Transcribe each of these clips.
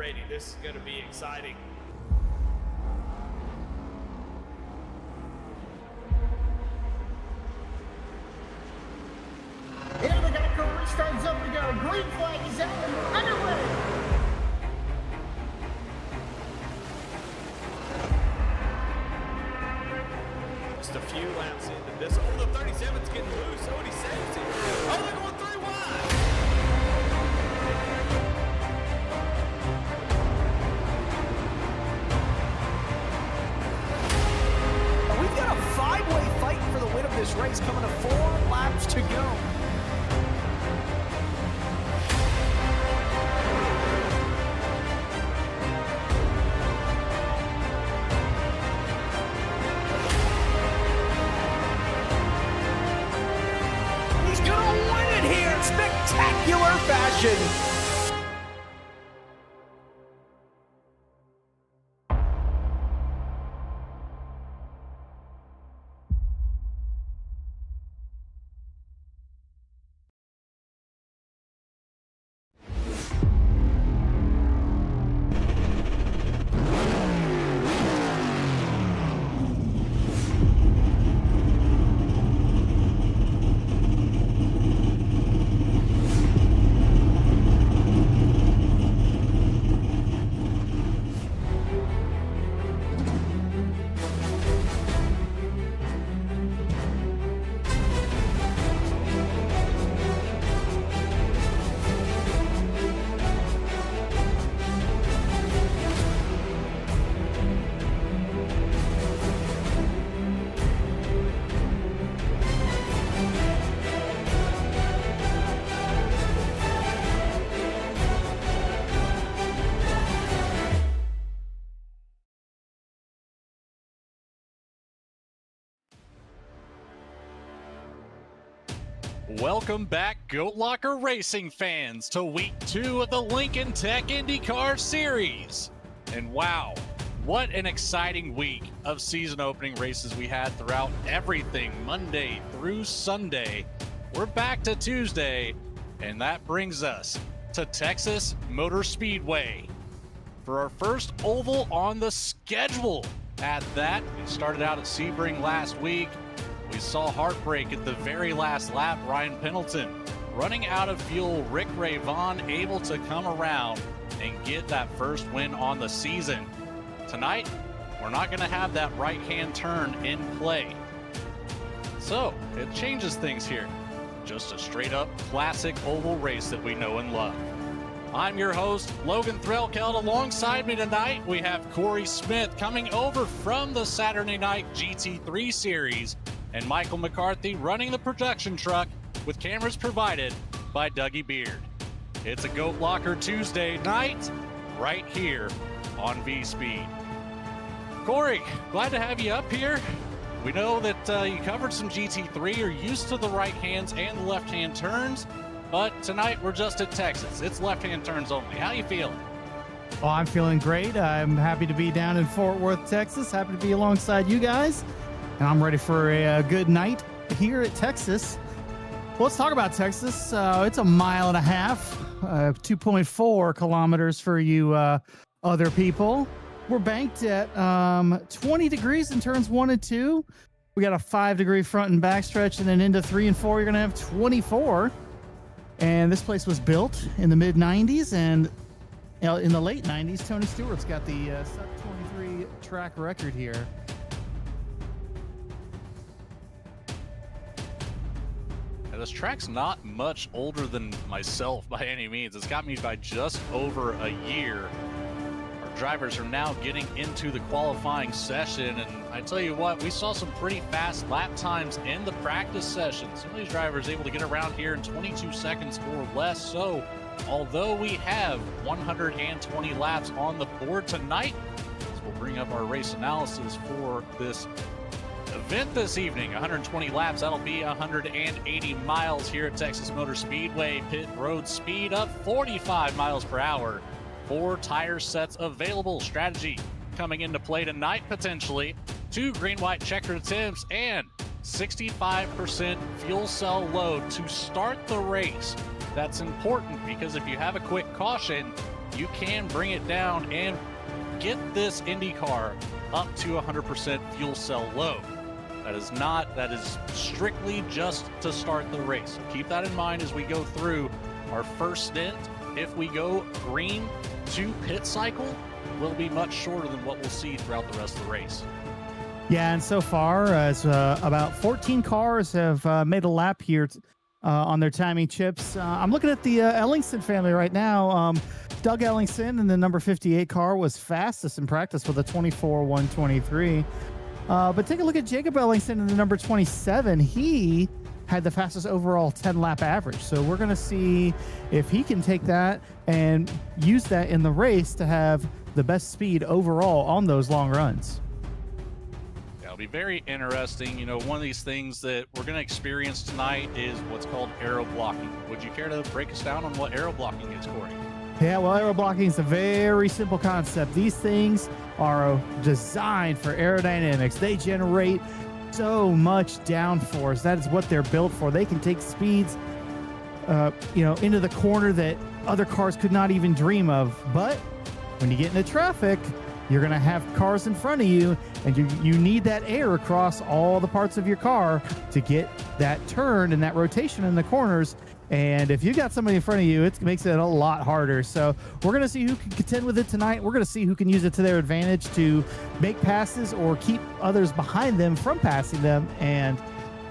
ready. This is going to be exciting. Here the Geico restart zone to go. Green flag is out and we're underway. Just a few laps into this. Oh, the 37's getting loose. Oh, and he saves it. Oh, they're going 3 wide. We've got a 5-way fight for the win of this race coming to 4 laps to go. He's gonna win it here in spectacular fashion. Welcome back, Goat Locker Racing fans, to week 2 of the Lincoln Tech IndyCar Series. And wow, what an exciting week of season opening races we had throughout everything, Monday through Sunday. We're back to Tuesday, and that brings us to Texas Motor Speedway for our first oval on the schedule. At that, we started out at Sebring last week. We saw heartbreak at the very last lap. Ryan Pendleton running out of fuel. Rick Ray Vaughn able to come around and get that first win on the season. Tonight, we're not going to have that right-hand turn in play. So, it changes things here. Just a straight-up classic oval race that we know and love. I'm your host, Logan Threlkeld. Alongside me tonight, we have Corey Smith coming over from the Saturday Night GT3 Series, and Michael McCarthy running the production truck with cameras provided by Dougie Beard. It's a Goat Locker Tuesday night right here on V-Speed. Corey, glad to have you up here. We know that you covered some GT3, you're used to the right hands and the left hand turns, but tonight we're just at Texas. It's left hand turns only. How you feeling? Oh, I'm feeling great. I'm happy to be down in Fort Worth, Texas. Happy to be alongside you guys. And I'm ready for a good night here at Texas. Well, let's talk about Texas. It's a mile and a half, 2.4 kilometers for you other people. We're banked at 20 degrees in turns 1 and 2. We got a 5-degree front and back stretch, and then into 3 and 4, you're going to have 24. And this place was built in the mid-90s, and in the late 90s, Tony Stewart's got the sub-23 track record here. This track's not much older than myself by any means. It's got me by just over a year. Our drivers are now getting into the qualifying session, and I tell you what, we saw some pretty fast lap times in the practice session. Some of these drivers able to get around here in 22 seconds or less. So although we have 120 laps on the board tonight, as we'll bring up our race analysis for this event this evening, 120 laps, that'll be 180 miles here at Texas Motor Speedway. Pit road speed up 45 miles per hour. 4 tire sets available. Strategy coming into play tonight potentially. 2 green-white checkered attempts and 65% fuel cell load to start the race. That's important because if you have a quick caution, you can bring it down and get this Indy car up to 100% fuel cell load. That is strictly just to start the race. So keep that in mind as we go through our first stint. If we go green to pit cycle, will be much shorter than what we'll see throughout the rest of the race. Yeah, and so far, as about 14 cars have made a lap here on their timing chips. I'm looking at the Ellingson family right now. Doug Ellingson in the number 58 car was fastest in practice with a 24.123. But take a look at Jacob Ellingson in the number 27. He had the fastest overall 10-lap average. So we're going to see if he can take that and use that in the race to have the best speed overall on those long runs. It'll be very interesting. You know, one of these things that we're going to experience tonight is what's called aero blocking. Would you care to break us down on what aero blocking is, Corey? Yeah, well, aero blocking is a very simple concept. These things are designed for aerodynamics. They generate so much downforce. That is what they're built for. They can take speeds, into the corner that other cars could not even dream of. But when you get into traffic, you're going to have cars in front of you, and you need that air across all the parts of your car to get that turn and that rotation in the corners. And if you got somebody in front of you, it makes it a lot harder. So we're going to see who can contend with it tonight. We're going to see who can use it to their advantage to make passes or keep others behind them from passing them. And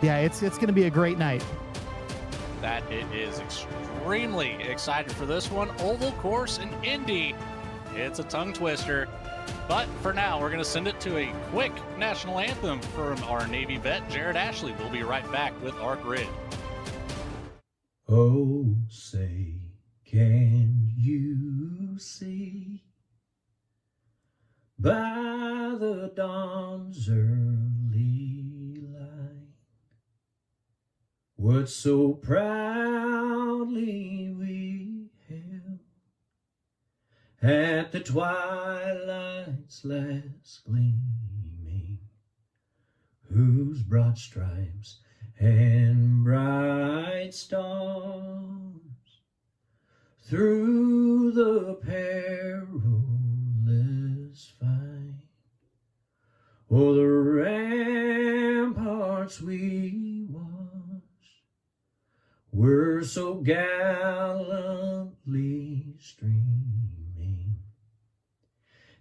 yeah, it's going to be a great night. That it is extremely excited for this one. Oval course in Indy. It's a tongue twister. But for now, we're going to send it to a quick national anthem from our Navy vet, Jared Ashley. We'll be right back with our grid. Oh, say, can you see by the dawn's early light what so proudly we held at the twilight's last gleaming, whose broad stripes and bright stars through the perilous fight o'er the ramparts we watched were so gallantly streaming,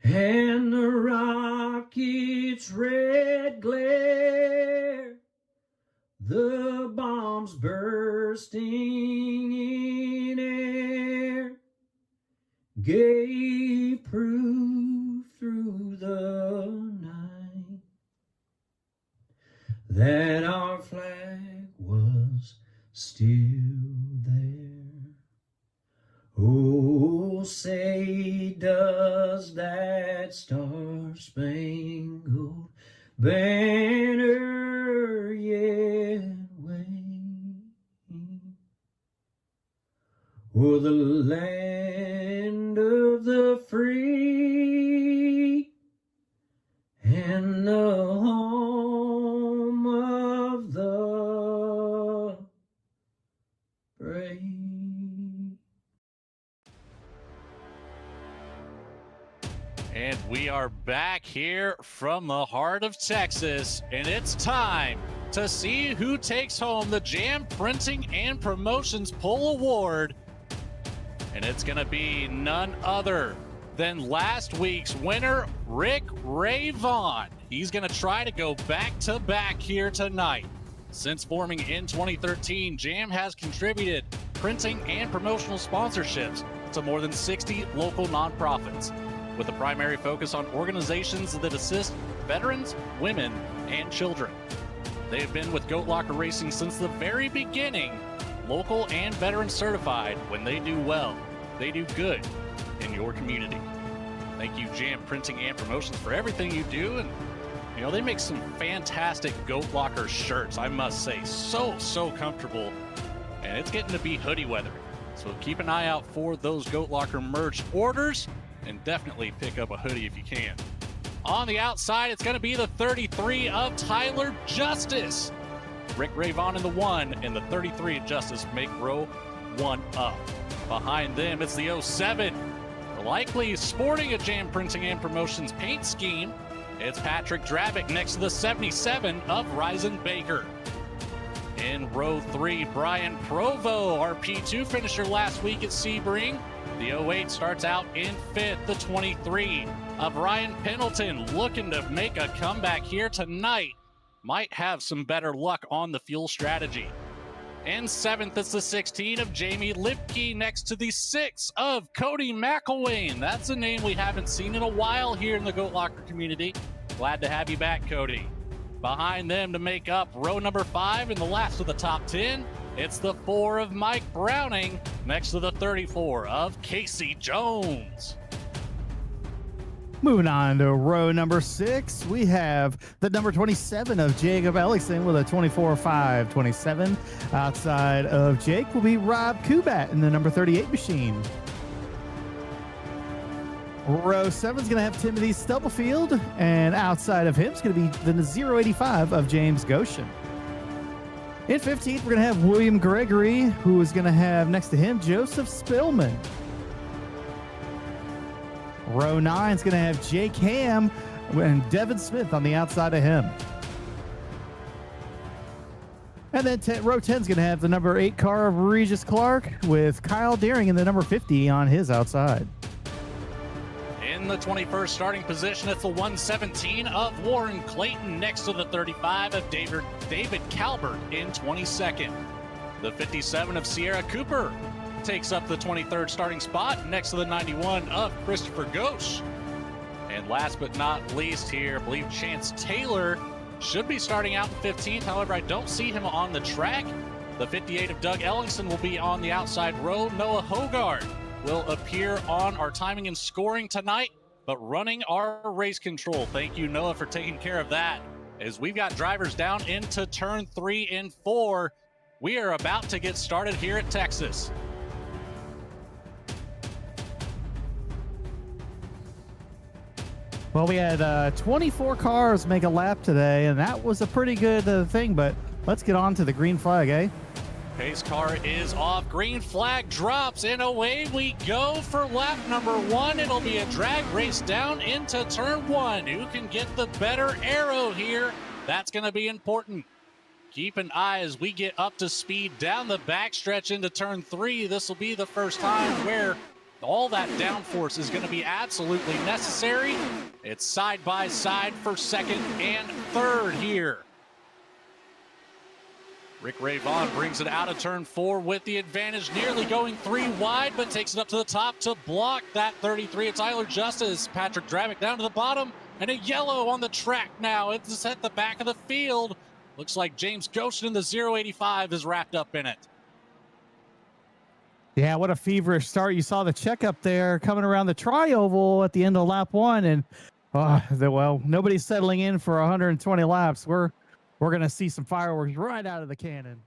and the rocket's red glare, the bombs bursting in air, gave proof through the night that our flag was still there. Oh, say, does that star-spangled banner yet wave o'er the land of the free and the home of the brave? And we are back here from the heart of Texas, and it's time to see who takes home the Jam Printing and Promotions Pull Award. And it's going to be none other than last week's winner, Rick Ray Vaughn. He's going to try to go back-to-back here tonight. Since forming in 2013, Jam has contributed printing and promotional sponsorships to more than 60 local nonprofits, with a primary focus on organizations that assist veterans, women, and children. They have been with Goat Locker Racing since the very beginning, local and veteran certified. When they do well, they do good in your community. Thank you, Jam Printing and Promotions, for everything you do. And you know, they make some fantastic Goat Locker shirts, I must say. So comfortable. And it's getting to be hoodie weather. So keep an eye out for those Goat Locker merch orders, and definitely pick up a hoodie if you can. On the outside, it's going to be the 33 of Tyler Justice. Rick Ray Vaughn in the 1, and the 33 of Justice make row 1 up. Behind them, it's the 07 likely sporting a Jam Printing and Promotions paint scheme. It's Patrick Dravick next to the 77 of Ryzen Baker. In row 3, Brian Provo, our P2 finisher last week at Sebring. The 08 starts out in 5th. The 23 of Ryan Pendleton looking to make a comeback here tonight. Might have some better luck on the fuel strategy. In 7th, it's the 16 of Jamie Lipke next to the 6 of Cody McElwain. That's a name we haven't seen in a while here in the Goat Locker community. Glad to have you back, Cody. Behind them to make up row number 5 in the last of the top 10, it's the 4 of Mike Browning next to the 34 of Casey Jones. Moving on to row number 6, we have the number 27 of Jacob Ellison with a 24.527. Outside of Jake will be Rob Kubat in the number 38 machine. Row 7 is going to have Timothy Stubblefield, and outside of him is going to be the 085 of James Goshen. In 15th, we're going to have William Gregory, who is going to have next to him Joseph Spillman. Row 9 is going to have Jake Ham and Devin Smith on the outside of him. And then row 10 is going to have the number 8 car of Regis Clark with Kyle Deering in the number 50 on his outside. In the 21st starting position, it's the 117 of Warren Clayton next to the 35 of David Calvert in 22nd. The 57 of Sierra Cooper takes up the 23rd starting spot next to the 91 of Christopher Ghosh. And last but not least here, I believe Chance Taylor should be starting out in 15th. However, I don't see him on the track. The 58 of Doug Ellingson will be on the outside row. Noah Hogard will appear on our timing and scoring tonight, but running our race control. Thank you, Noah, for taking care of that. As we've got drivers down into turn 3 and 4, we are about to get started here at Texas. Well, we had 24 cars make a lap today, and that was a pretty good thing, but let's get on to the green flag, eh? Pace car is off. Green flag drops, and away we go for lap number 1. It'll be a drag race down into turn 1. Who can get the better arrow here? That's going to be important. Keep an eye as we get up to speed down the backstretch into turn 3. This will be the first time where all that downforce is going to be absolutely necessary. It's side by side for second and third here. Rick Ray Vaughn brings it out of turn 4 with the advantage, nearly going 3 wide, but takes it up to the top to block that 33. It's Tyler Justice. Patrick Dravick down to the bottom, and a yellow on the track now. It's at the back of the field. Looks like James Goshen in the 085 is wrapped up in it. Yeah, what a feverish start. You saw the checkup there coming around the tri-oval at the end of lap 1, and well, nobody's settling in for 120 laps. We're going to see some fireworks right out of the cannon.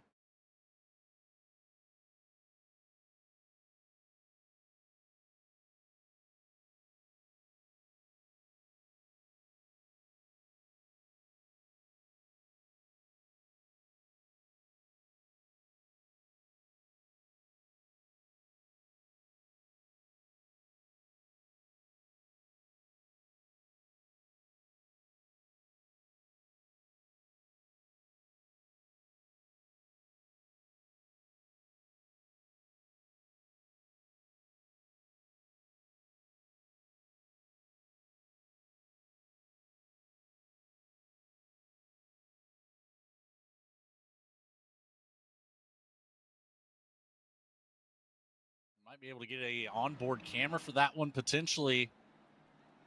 Might be able to get a onboard camera for that one potentially.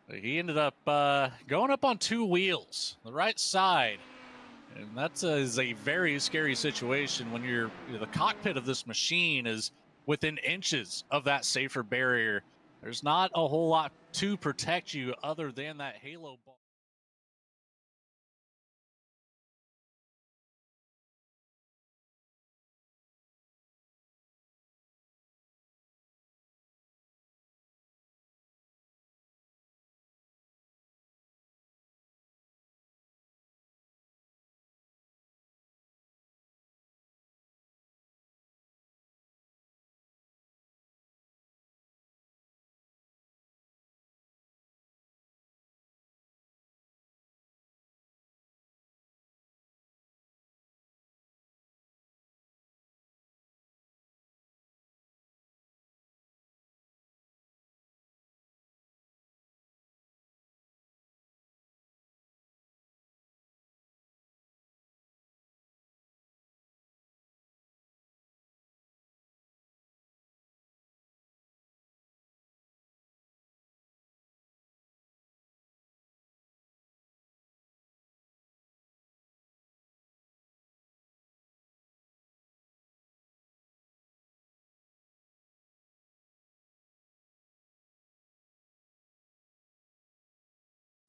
He ended up going up on 2 wheels, the right side. And that is a very scary situation when the cockpit of this machine is within inches of that safer barrier. There's not a whole lot to protect you other than that halo ball.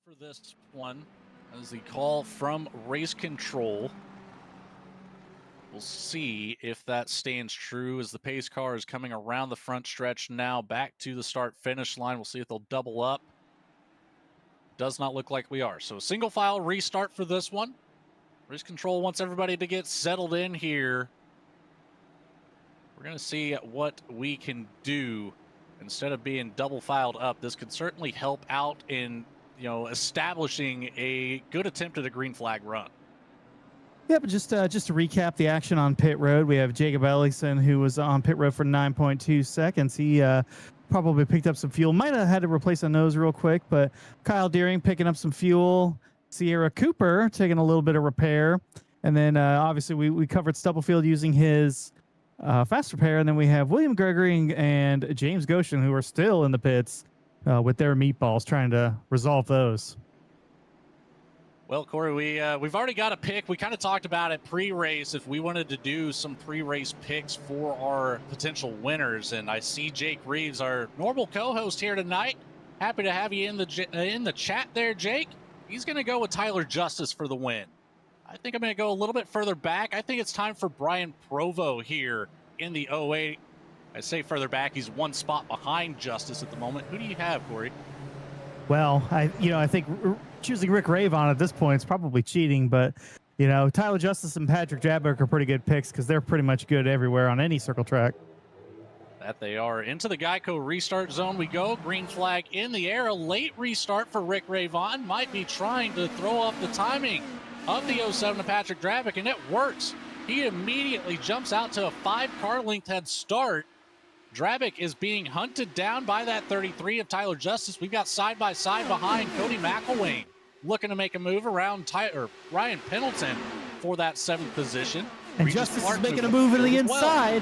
For this one, as the call from race control. We'll see if that stands true as the pace car is coming around the front stretch now back to the start finish line. We'll see if they'll double up. Does not look like we are. So single file restart for this one. Race control wants everybody to get settled in here. We're going to see what we can do instead of being double filed up. This could certainly help out in, establishing a good attempt at a green flag run. Yeah, but just to recap the action on pit road, we have Jacob Ellingson, who was on pit road for 9.2 seconds. He probably picked up some fuel. Might have had to replace a nose real quick, but Kyle Deering picking up some fuel. Sierra Cooper taking a little bit of repair. And then obviously we covered Stubblefield using his fast repair. And then we have William Gregory and James Goshen, who are still in the pits with their meatballs, trying to resolve those. Well, Corey, we've already got a pick. We kind of talked about it pre-race if we wanted to do some pre-race picks for our potential winners. And I see Jake Reeves, our normal co-host here tonight. Happy to have you in the chat there, Jake. He's going to go with Tyler Justice for the win. I think I'm going to go a little bit further back. I think it's time for Brian Provo here in the 08. I say further back. He's one spot behind Justice at the moment. Who do you have, Corey? Well, I think choosing Rick Ravon at this point is probably cheating, but Tyler Justice and Patrick Jabberk are pretty good picks because they're pretty much good everywhere on any circle track. That they are. Into the Geico restart zone we go. Green flag in the air. A late restart for Rick Ravon. Might be trying to throw off the timing of the 07 to Patrick Jabberk, and it works. He immediately jumps out to a 5-car length head start. Drabick is being hunted down by that 33 of Tyler Justice. We've got side-by-side behind Cody McElwain looking to make a move around Ryan Pendleton for that 7th position. And Justice is making a move in the inside.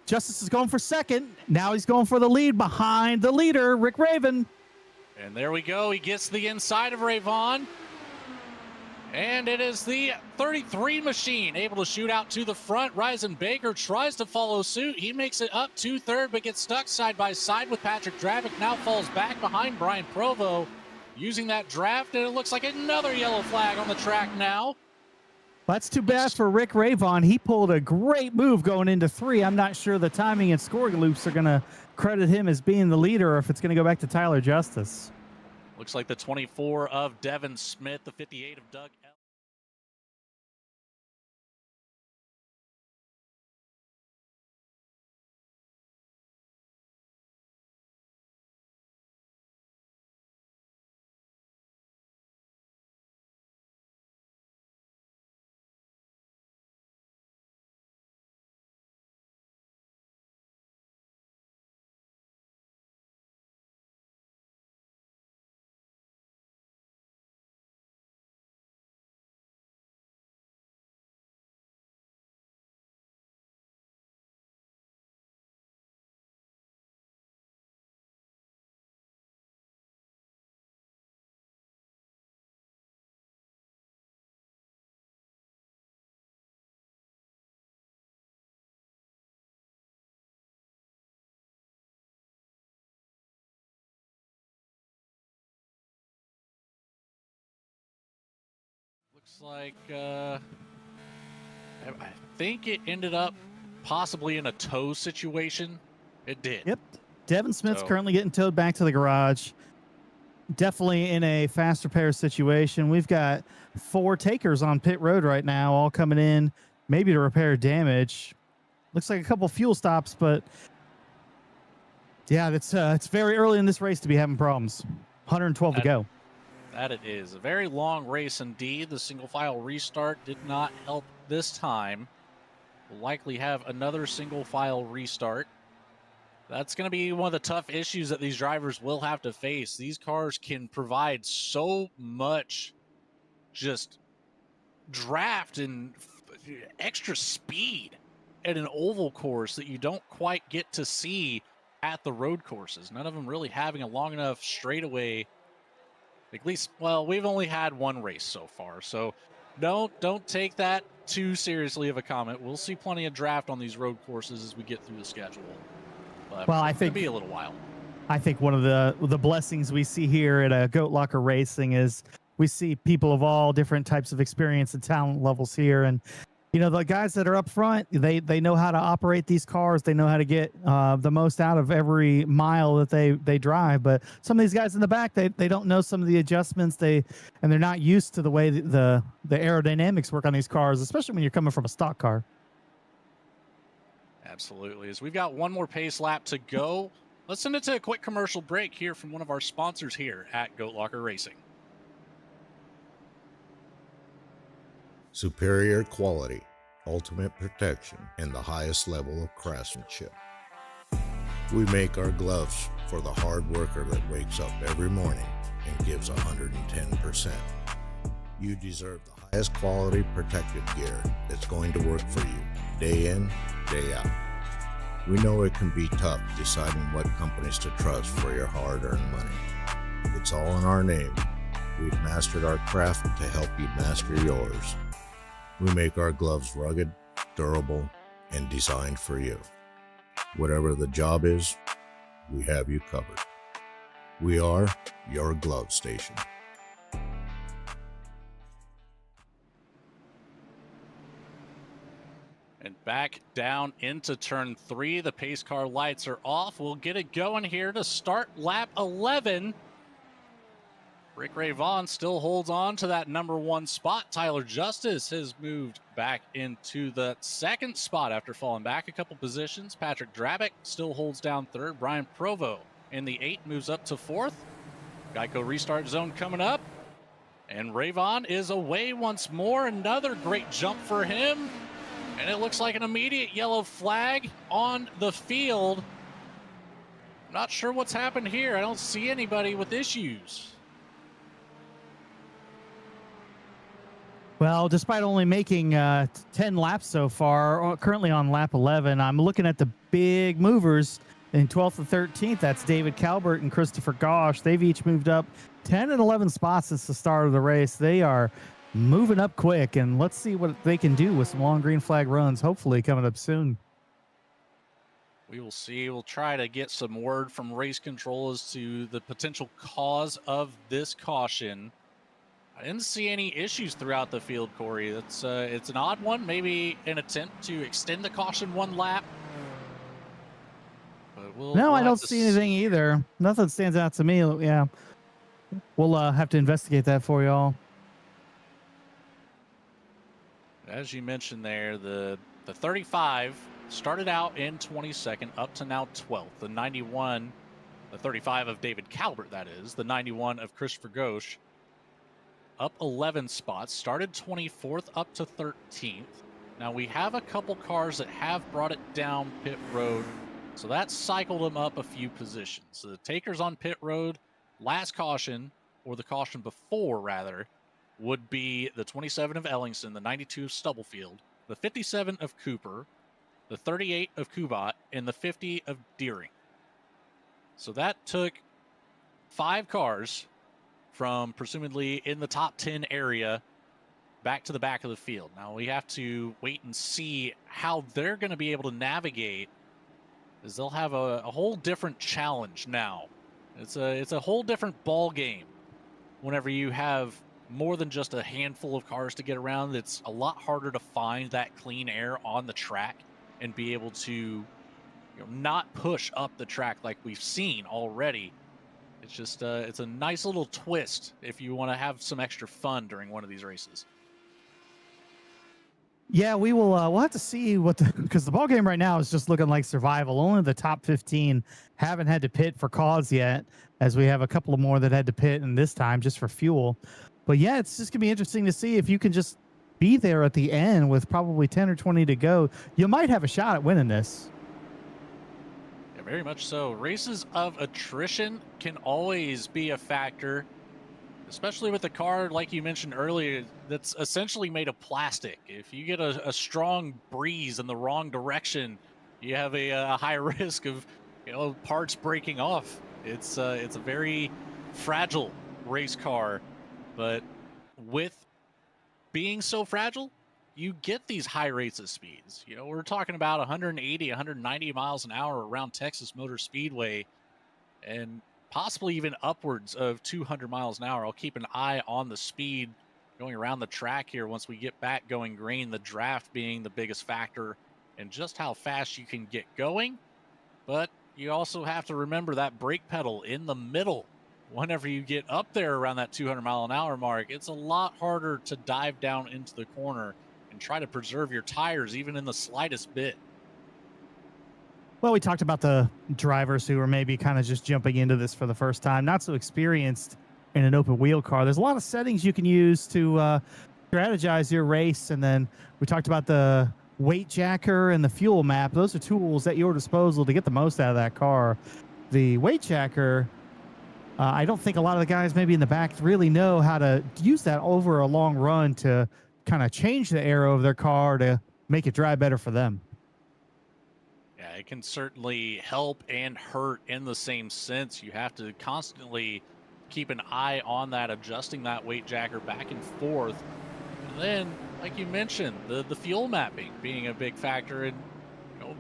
Justice is going for second. Now he's going for the lead behind the leader, Rick Raven. And there we go. He gets the inside of Ravon. And it is the 33 machine able to shoot out to the front. Ryzen Baker tries to follow suit. He makes it up to third, but gets stuck side by side with Patrick Dravick. Now falls back behind Brian Provo using that draft. And it looks like another yellow flag on the track now. That's too bad for Rick Ravon. He pulled a great move going into 3. I'm not sure the timing and scoring loops are going to credit him as being the leader or if it's going to go back to Tyler Justice. Looks like the 24 of Devin Smith, the 58 of Doug L. Looks like, I think it ended up possibly in a tow situation. It did. Yep. Devin Smith's currently getting towed back to the garage. Definitely in a fast repair situation. We've got 4 takers on pit road right now, all coming in, maybe to repair damage. Looks like a couple fuel stops, but yeah, it's very early in this race to be having problems. 112 to go. That it is. A very long race indeed. The single file restart did not help this time. We'll likely have another single file restart. That's going to be one of the tough issues that these drivers will have to face. These cars can provide so much just draft and extra speed at an oval course that you don't quite get to see at the road courses. None of them really having a long enough straightaway. At least, well, we've only had one race so far, so don't take that too seriously of a comment. We'll see plenty of draft on these road courses as we get through the schedule. But well, I think it'll be a little while. I think one of the blessings we see here at Goat Locker Racing is we see people of all different types of experience and talent levels here. And the guys that are up front, they know how to operate these cars. They know how to get the most out of every mile that they drive. But some of these guys in the back, they don't know some of the adjustments. And they're not used to the way the aerodynamics work on these cars, especially when you're coming from a stock car. Absolutely. As we've got one more pace lap to go, let's send it to a quick commercial break here from one of our sponsors here at Goat Locker Racing. Superior quality, ultimate protection, and the highest level of craftsmanship. We make our gloves for the hard worker that wakes up every morning and gives 110%. You deserve the highest quality protective gear that's going to work for you day in, day out. We know it can be tough deciding what companies to trust for your hard-earned money. It's all in our name. We've mastered our craft to help you master yours. We make our gloves rugged, durable, and designed for you. Whatever the job is, we have you covered. We are your glove station. And back down into turn 3. The pace car lights are off. We'll get it going here to start lap 11. Rick Ray Vaughn still holds on to that number 1 spot. Tyler Justice has moved back into the 2nd spot after falling back a couple positions. Patrick Drabick still holds down 3rd. Brian Provo in the 8 moves up to 4th. Geico restart zone coming up. And Ray Vaughn is away once more. Another great jump for him. And it looks like an immediate yellow flag on the field. Not sure what's happened here. I don't see anybody with issues. Well, despite only making 10 laps so far, currently on lap 11, I'm looking at the big movers in 12th and 13th. That's David Calvert and Christopher Gosch. They've each moved up 10 and 11 spots since the start of the race. They are moving up quick, and let's see what they can do with some long green flag runs, hopefully coming up soon. We will see. We'll try to get some word from race control as to the potential cause of this caution. I didn't see any issues throughout the field, Corey. It's an odd one, maybe an attempt to extend the caution 1 lap. But we'll I don't see anything either. Nothing stands out to me. Yeah, we'll have to investigate that for y'all. As you mentioned there, the 35 started out in 22nd, up to now 12th. The 91, the 35 of David Calvert, that is. The 91 of Christopher Gosch, up 11 spots. Started 24th, up to 13th. Now, we have a couple cars that have brought it down pit road, so that cycled them up a few positions. So the takers on pit road, last caution, or the caution before, rather, would be the 27 of Ellingson, the 92 of Stubblefield, the 57 of Cooper, the 38 of Kubat, and the 50 of Deering. So that took 5 cars from presumably in the top 10 area back to the back of the field. Now we have to wait and see how they're going to be able to navigate, as they'll have a whole different challenge now. It's a whole different ball game whenever you have more than just a handful of cars to get around. It's a lot harder to find that clean air on the track and be able to not push up the track like we've seen already. It's just it's a nice little twist if you want to have some extra fun during one of these races. Yeah, we will. We'll have to see because the ball game right now is just looking like survival. Only the top 15 haven't had to pit for cause yet, as we have a couple of more that had to pit, and this time just for fuel. But yeah, it's just gonna be interesting to see if you can just be there at the end with probably 10 or 20 to go. You might have a shot at winning this. Yeah, very much so. Races of attrition can always be a factor, especially with a car, like you mentioned earlier, that's essentially made of plastic. If you get a strong breeze in the wrong direction, you have a high risk of parts breaking off. It's a very fragile race car, but with being so fragile, you get these high rates of speeds. We're talking about 180, 190 miles an hour around Texas Motor Speedway. and possibly even upwards of 200 miles an hour. I'll keep an eye on the speed going around the track here once we get back going green, the draft being the biggest factor and just how fast you can get going. But you also have to remember that brake pedal in the middle. Whenever you get up there around that 200 mile an hour mark, it's a lot harder to dive down into the corner and try to preserve your tires even in the slightest bit. Well, we talked about the drivers who are maybe kind of just jumping into this for the first time, not so experienced in an open wheel car. There's a lot of settings you can use to strategize your race. And then we talked about the weight jacker and the fuel map. Those are tools at your disposal to get the most out of that car. The weight jacker, I don't think a lot of the guys maybe in the back really know how to use that over a long run to kind of change the aero of their car to make it drive better for them. Yeah, it can certainly help and hurt in the same sense. You have to constantly keep an eye on that, adjusting that weight jacker back and forth. And then, like you mentioned, the fuel mapping being a big factor in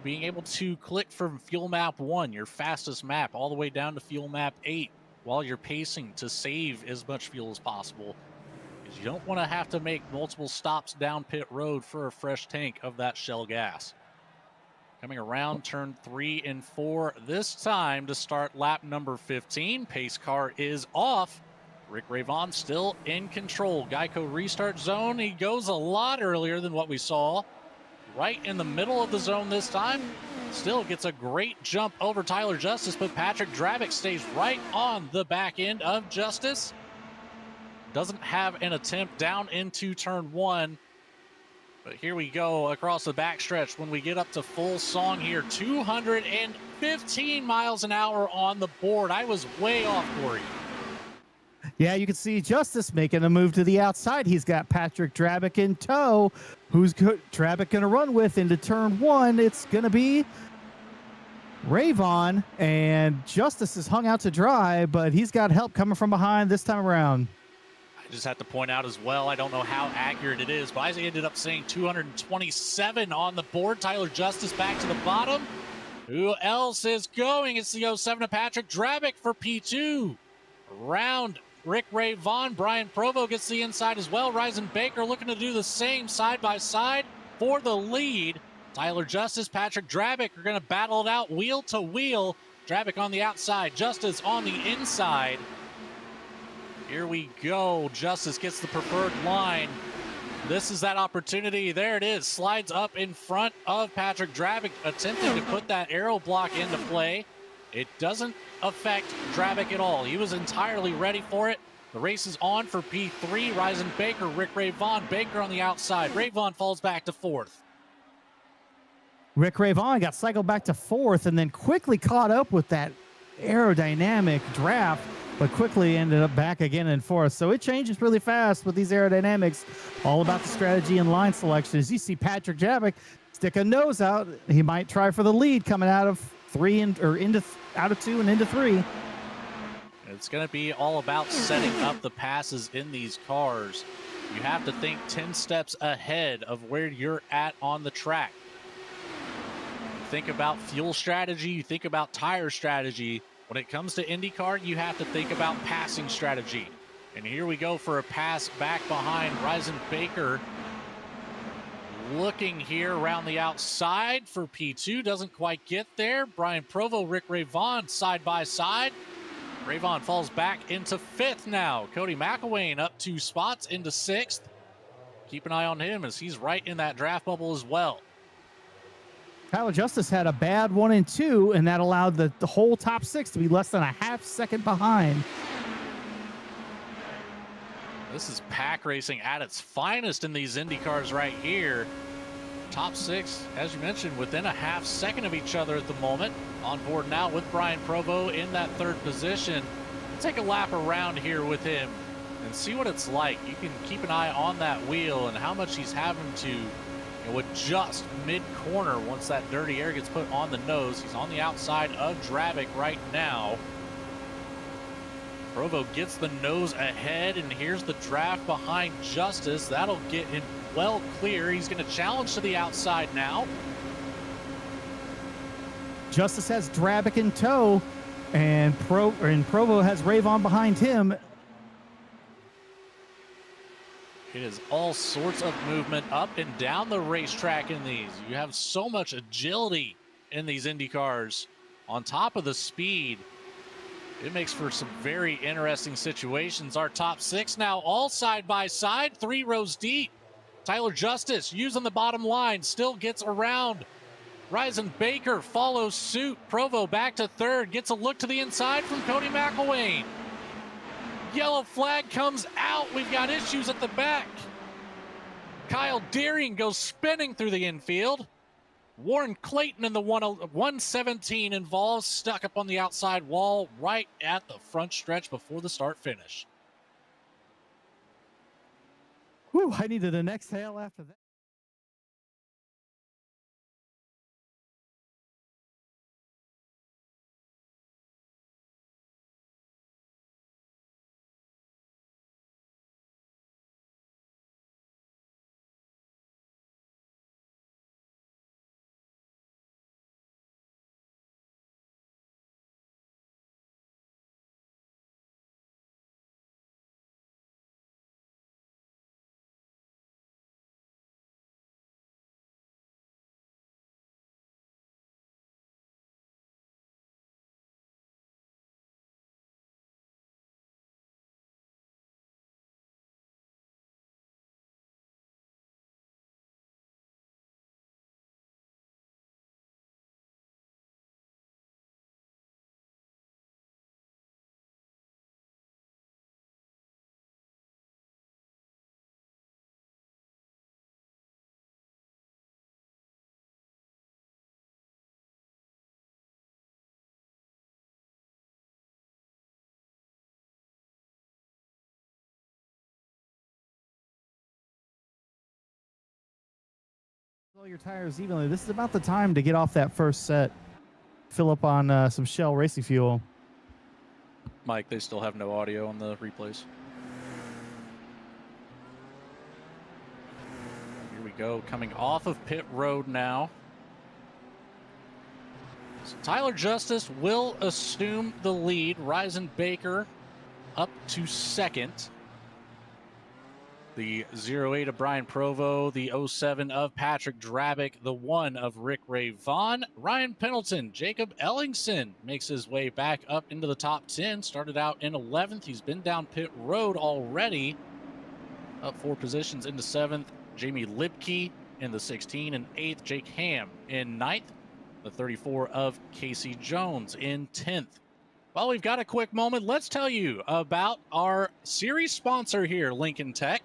being able to click from fuel map 1, your fastest map, all the way down to fuel map 8 while you're pacing to save as much fuel as possible. Because you don't want to have to make multiple stops down pit road for a fresh tank of that shell gas. Coming around turn 3 and 4 this time to start lap number 15. Pace car is off. Rick Ravon still in control. Geico restart zone. He goes a lot earlier than what we saw. Right in the middle of the zone this time. Still gets a great jump over Tyler Justice, but Patrick Drabick stays right on the back end of Justice. Doesn't have an attempt down into turn 1. But here we go across the backstretch when we get up to full song here. 215 miles an hour on the board. I was way off, Corey. Yeah, you can see Justice making a move to the outside. He's got Patrick Drabick in tow. Who's Drabick going to run with into turn 1? It's going to be Ravon, and Justice is hung out to dry, but he's got help coming from behind this time around. I just have to point out as well, I don't know how accurate it is, but I ended up saying 227 on the board. Tyler Justice back to the bottom. Who else is going? It's the 07 of Patrick Drabick for P2. Around Rick Ray Vaughn. Brian Provo gets the inside as well. Ryzen Baker looking to do the same side by side for the lead. Tyler Justice, Patrick Drabick are going to battle it out wheel to wheel. Drabick on the outside, Justice on the inside. Here we go. Justice gets the preferred line. This is that opportunity. There it is. Slides up in front of Patrick Drabick, attempting to put that aero block into play. It doesn't affect Drabick at all. He was entirely ready for it. The race is on for P3. Ryzen Baker, Rick Ray Vaughn. Baker on the outside. Ray Vaughn falls back to 4th. Rick Ray Vaughn got cycled back to 4th and then quickly caught up with that aerodynamic draft, but quickly ended up back again in 4th. So it changes really fast with these aerodynamics. All about the strategy and line selection. As you see Patrick Drabick stick a nose out, he might try for the lead coming out of 3 and out of 2 and into 3. It's going to be all about setting up the passes in these cars. You have to think 10 steps ahead of where you're at on the track. You think about fuel strategy, you think about tire strategy. When it comes to IndyCar, you have to think about passing strategy. And here we go for a pass back behind Ryzen Baker. Looking here around the outside for P2. Doesn't quite get there. Brian Provo, Rick Ray Vaughn side by side. Ray Vaughn falls back into 5th now. Cody McElwain up 2 spots into 6th. Keep an eye on him as he's right in that draft bubble as well. Tyler Justice had a bad 1 and 2, and that allowed the whole top 6 to be less than a half second behind. This is pack racing at its finest in these Indy cars right here. Top 6, as you mentioned, within a half second of each other at the moment. On board now with Brian Provo in that 3rd position. Take a lap around here with him and see what it's like. You can keep an eye on that wheel and how much he's having to adjust mid-corner once that dirty air gets put on the nose. He's on the outside of Drabick right now. Provo gets the nose ahead, and here's the draft behind Justice. That'll get him well clear. He's going to challenge to the outside now. Justice has Drabick in tow. and Provo has Ravon behind him. It is all sorts of movement up and down the racetrack in these. You have so much agility in these Indy cars on top of the speed. It makes for some very interesting situations. Our top 6 now all side by side, 3 rows deep. Tyler Justice using the bottom line, still gets around. Ryzen Baker follows suit. Provo back to 3rd, gets a look to the inside from Cody McElwain. Yellow flag comes out. We've got issues at the back. Kyle Deering goes spinning through the infield. Warren Clayton in the 117 involved, stuck up on the outside wall right at the front stretch before the start finish. Whew, I needed an exhale after that. Blow your tires evenly. This is about the time to get off that first set. Fill up on some Shell Racing Fuel. Mike, they still have no audio on the replays. Here we go, coming off of pit road now. So Tyler Justice will assume the lead. Ryzen Baker up to 2nd. The 08 of Brian Provo, the 07 of Patrick Drabick, the 1 of Rick Ray Vaughn. Ryan Pendleton, Jacob Ellingson makes his way back up into the top 10. Started out in 11th. He's been down pit road already. Up 4 positions into 7th. Jamie Lipke in the 16 and 8th. Jake Ham in 9th. The 34 of Casey Jones in 10th. Well, we've got a quick moment. Let's tell you about our series sponsor here, Lincoln Tech.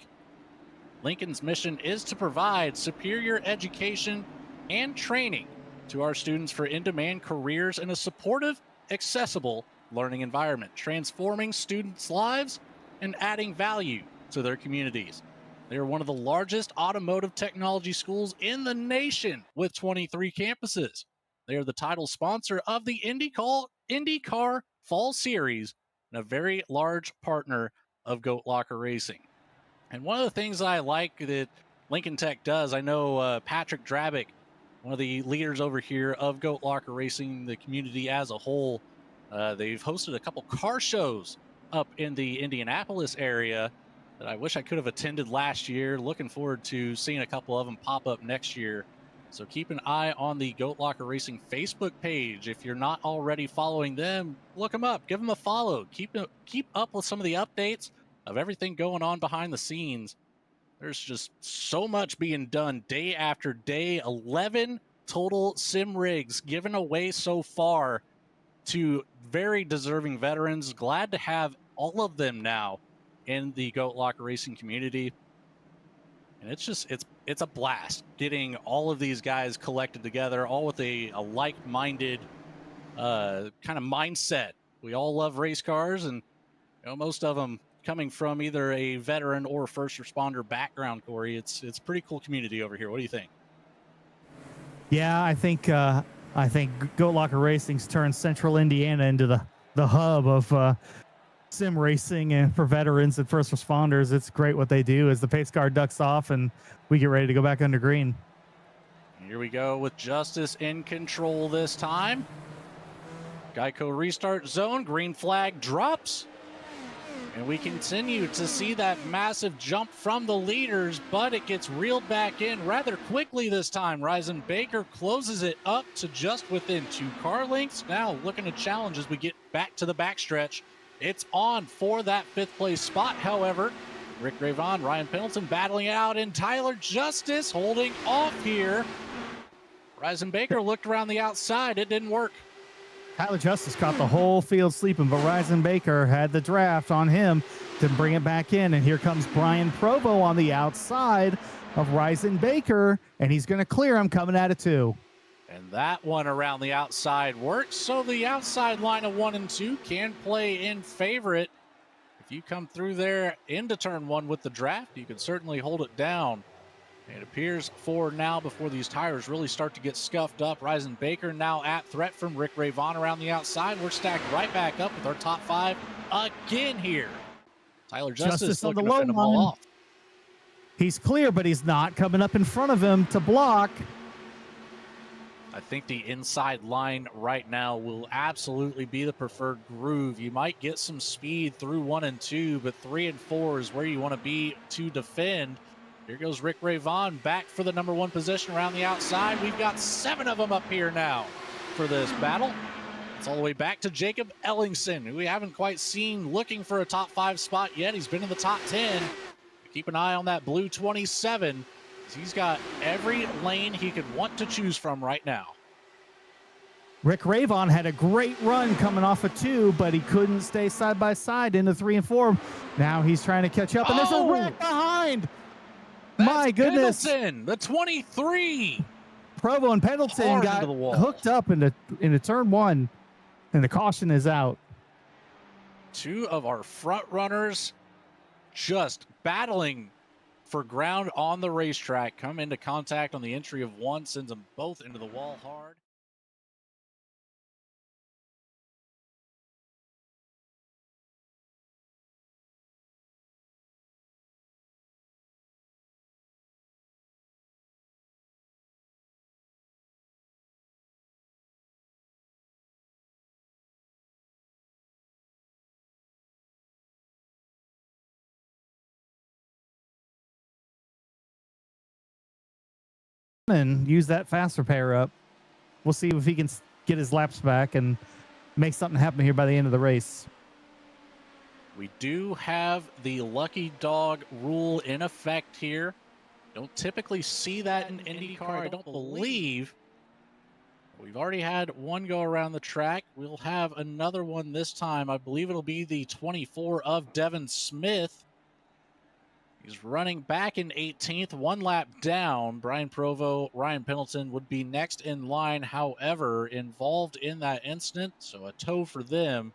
Lincoln's mission is to provide superior education and training to our students for in-demand careers in a supportive, accessible learning environment, transforming students' lives and adding value to their communities. They are one of the largest automotive technology schools in the nation with 23 campuses. They are the title sponsor of the IndyCar Fall Series and a very large partner of Goat Locker Racing. And one of the things I like that Lincoln Tech does, I know Patrick Drabick, one of the leaders over here of Goat Locker Racing, the community as a whole, they've hosted a couple car shows up in the Indianapolis area that I wish I could have attended last year. Looking forward to seeing a couple of them pop up next year. So keep an eye on the Goat Locker Racing Facebook page. If you're not already following them, look them up, give them a follow. Keep up with some of the updates of everything going on behind the scenes. There's just so much being done day after day. 11 total sim rigs given away so far to very deserving veterans. Glad to have all of them now in the Goat Locker Racing community. And it's a blast getting all of these guys collected together, all with a like-minded kind of mindset. We all love race cars, and most of them coming from either a veteran or first responder background, Corey. It's pretty cool community over here. What do you think? Yeah, I think Goat Locker Racing's turned Central Indiana into the hub of sim racing, and for veterans and first responders, it's great what they do as the pace car ducks off and we get ready to go back under green. Here we go with Justice in control this time. Geico restart zone, green flag drops. And we continue to see that massive jump from the leaders, but it gets reeled back in rather quickly this time. Ryzen Baker closes it up to just within 2 car lengths. Now looking to challenge as we get back to the backstretch. It's on for that 5th place spot, however. Rick Ravon, Ryan Pendleton battling it out, and Tyler Justice holding off here. Ryzen Baker looked around the outside. It didn't work. Tyler Justice caught the whole field sleeping, but Ryzen Baker had the draft on him to bring it back in. And here comes Brian Provo on the outside of Ryzen Baker, and he's going to clear him coming at it too. And that one around the outside works. So the outside line of 1 and 2 can play in favorite. If you come through there into turn 1 with the draft, you can certainly hold it down. It appears for now, before these tires really start to get scuffed up, Ryzen Baker now at threat from Rick Ravon around the outside. We're stacked right back up with our top 5 again here. Tyler Justice on the looking low to fend them all line. off. He's clear, but he's not coming up in front of him to block. I think the inside line right now will absolutely be the preferred groove. You might get some speed through 1 and 2, but 3 and 4 is where you want to be to defend. Here goes Rick Ravon back for the number 1 position around the outside. We've got 7 of them up here now for this battle. It's all the way back to Jacob Ellingson, who we haven't quite seen looking for a top 5 spot yet. He's been in the top 10. Keep an eye on that blue 27. He's got every lane he could want to choose from right now. Rick Ravon had a great run coming off of 2, but he couldn't stay side by side into 3 and 4. Now he's trying to catch up, and there's a wreck behind. My goodness. Pendleton, the 23. Provo and Pendleton got hooked up into turn 1, and the caution is out. 2 of our front runners just battling for ground on the racetrack. Come into contact on the entry of 1, sends them both into the wall hard. And use that fast repair up. We'll see if he can get his laps back and make something happen here by the end of the race. We do have the lucky dog rule in effect here. Don't typically see that in IndyCar, I don't believe. We've already had 1 go around the track. We'll have another one this time. I believe it'll be the 24 of Devin Smith. He's running back in 18th, 1 lap down. Brian Provo, Ryan Pendleton would be next in line, however, involved in that incident, so a tow for them.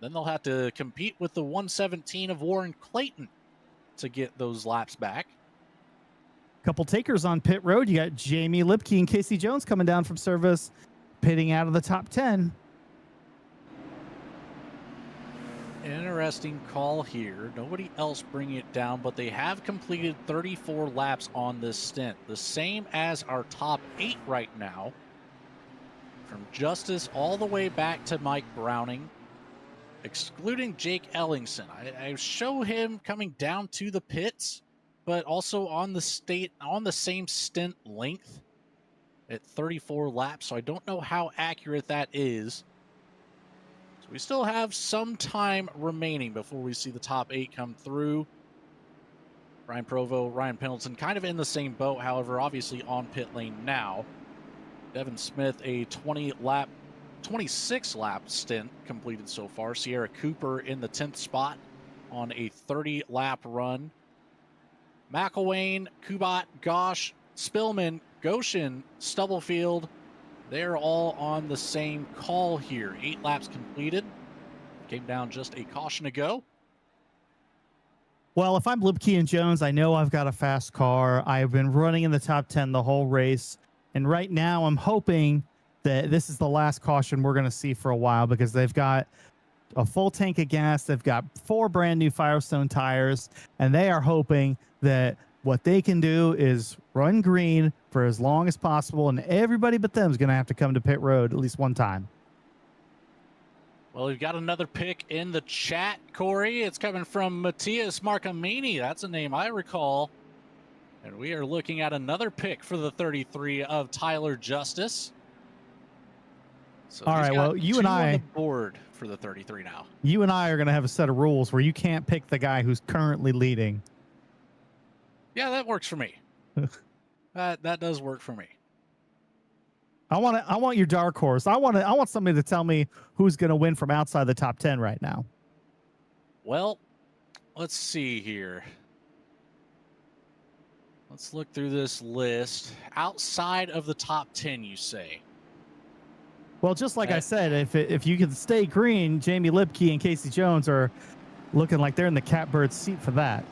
Then they'll have to compete with the 117 of Warren Clayton to get those laps back. Couple takers on pit road. You got Jamie Lipke and Casey Jones coming down from service, pitting out of the top 10. Interesting call here. Nobody else bringing it down, but they have completed 34 laps on this stint. The same as our top 8 right now. From Justice all the way back to Mike Browning, excluding Jake Ellingson. I show him coming down to the pits, but also on the same stint length at 34 laps. So I don't know how accurate that is. We still have some time remaining before we see the top 8 come through. Brian Provo, Ryan Pendleton kind of in the same boat, however, obviously on pit lane now. Devin Smith, a 26 lap stint completed so far. Sierra Cooper in the 10th spot on a 30 lap run. McElwain, Kubat, Gosh, Spillman, Goshen, Stubblefield, they're all on the same call here. 8 laps completed. Came down just a caution ago. Well, if I'm Lipke and Jones, I know I've got a fast car. I've been running in the top 10 the whole race. And right now I'm hoping that this is the last caution we're going to see for a while, because they've got a full tank of gas. They've got 4 brand new Firestone tires, and they are hoping that what they can do is run green for as long as possible, and everybody but them is going to have to come to pit road at least one time. Well, we've got another pick in the chat, Corey. It's coming from Matthias Marcamini. That's a name I recall. And we are looking at another pick for the 33 of Tyler Justice. So all right, well, you and on I the board for the 33 now. You and I are going to have a set of rules where you can't pick the guy who's currently leading. Yeah, that works for me. that does work for me. I want your dark horse. I want somebody to tell me who's going to win from outside the top 10 right now. Well, let's see here. Let's look through this list. Outside of the top 10, you say? Well, just like I said, if you can stay green, Jamie Lipke and Casey Jones are looking like they're in the catbird seat for that.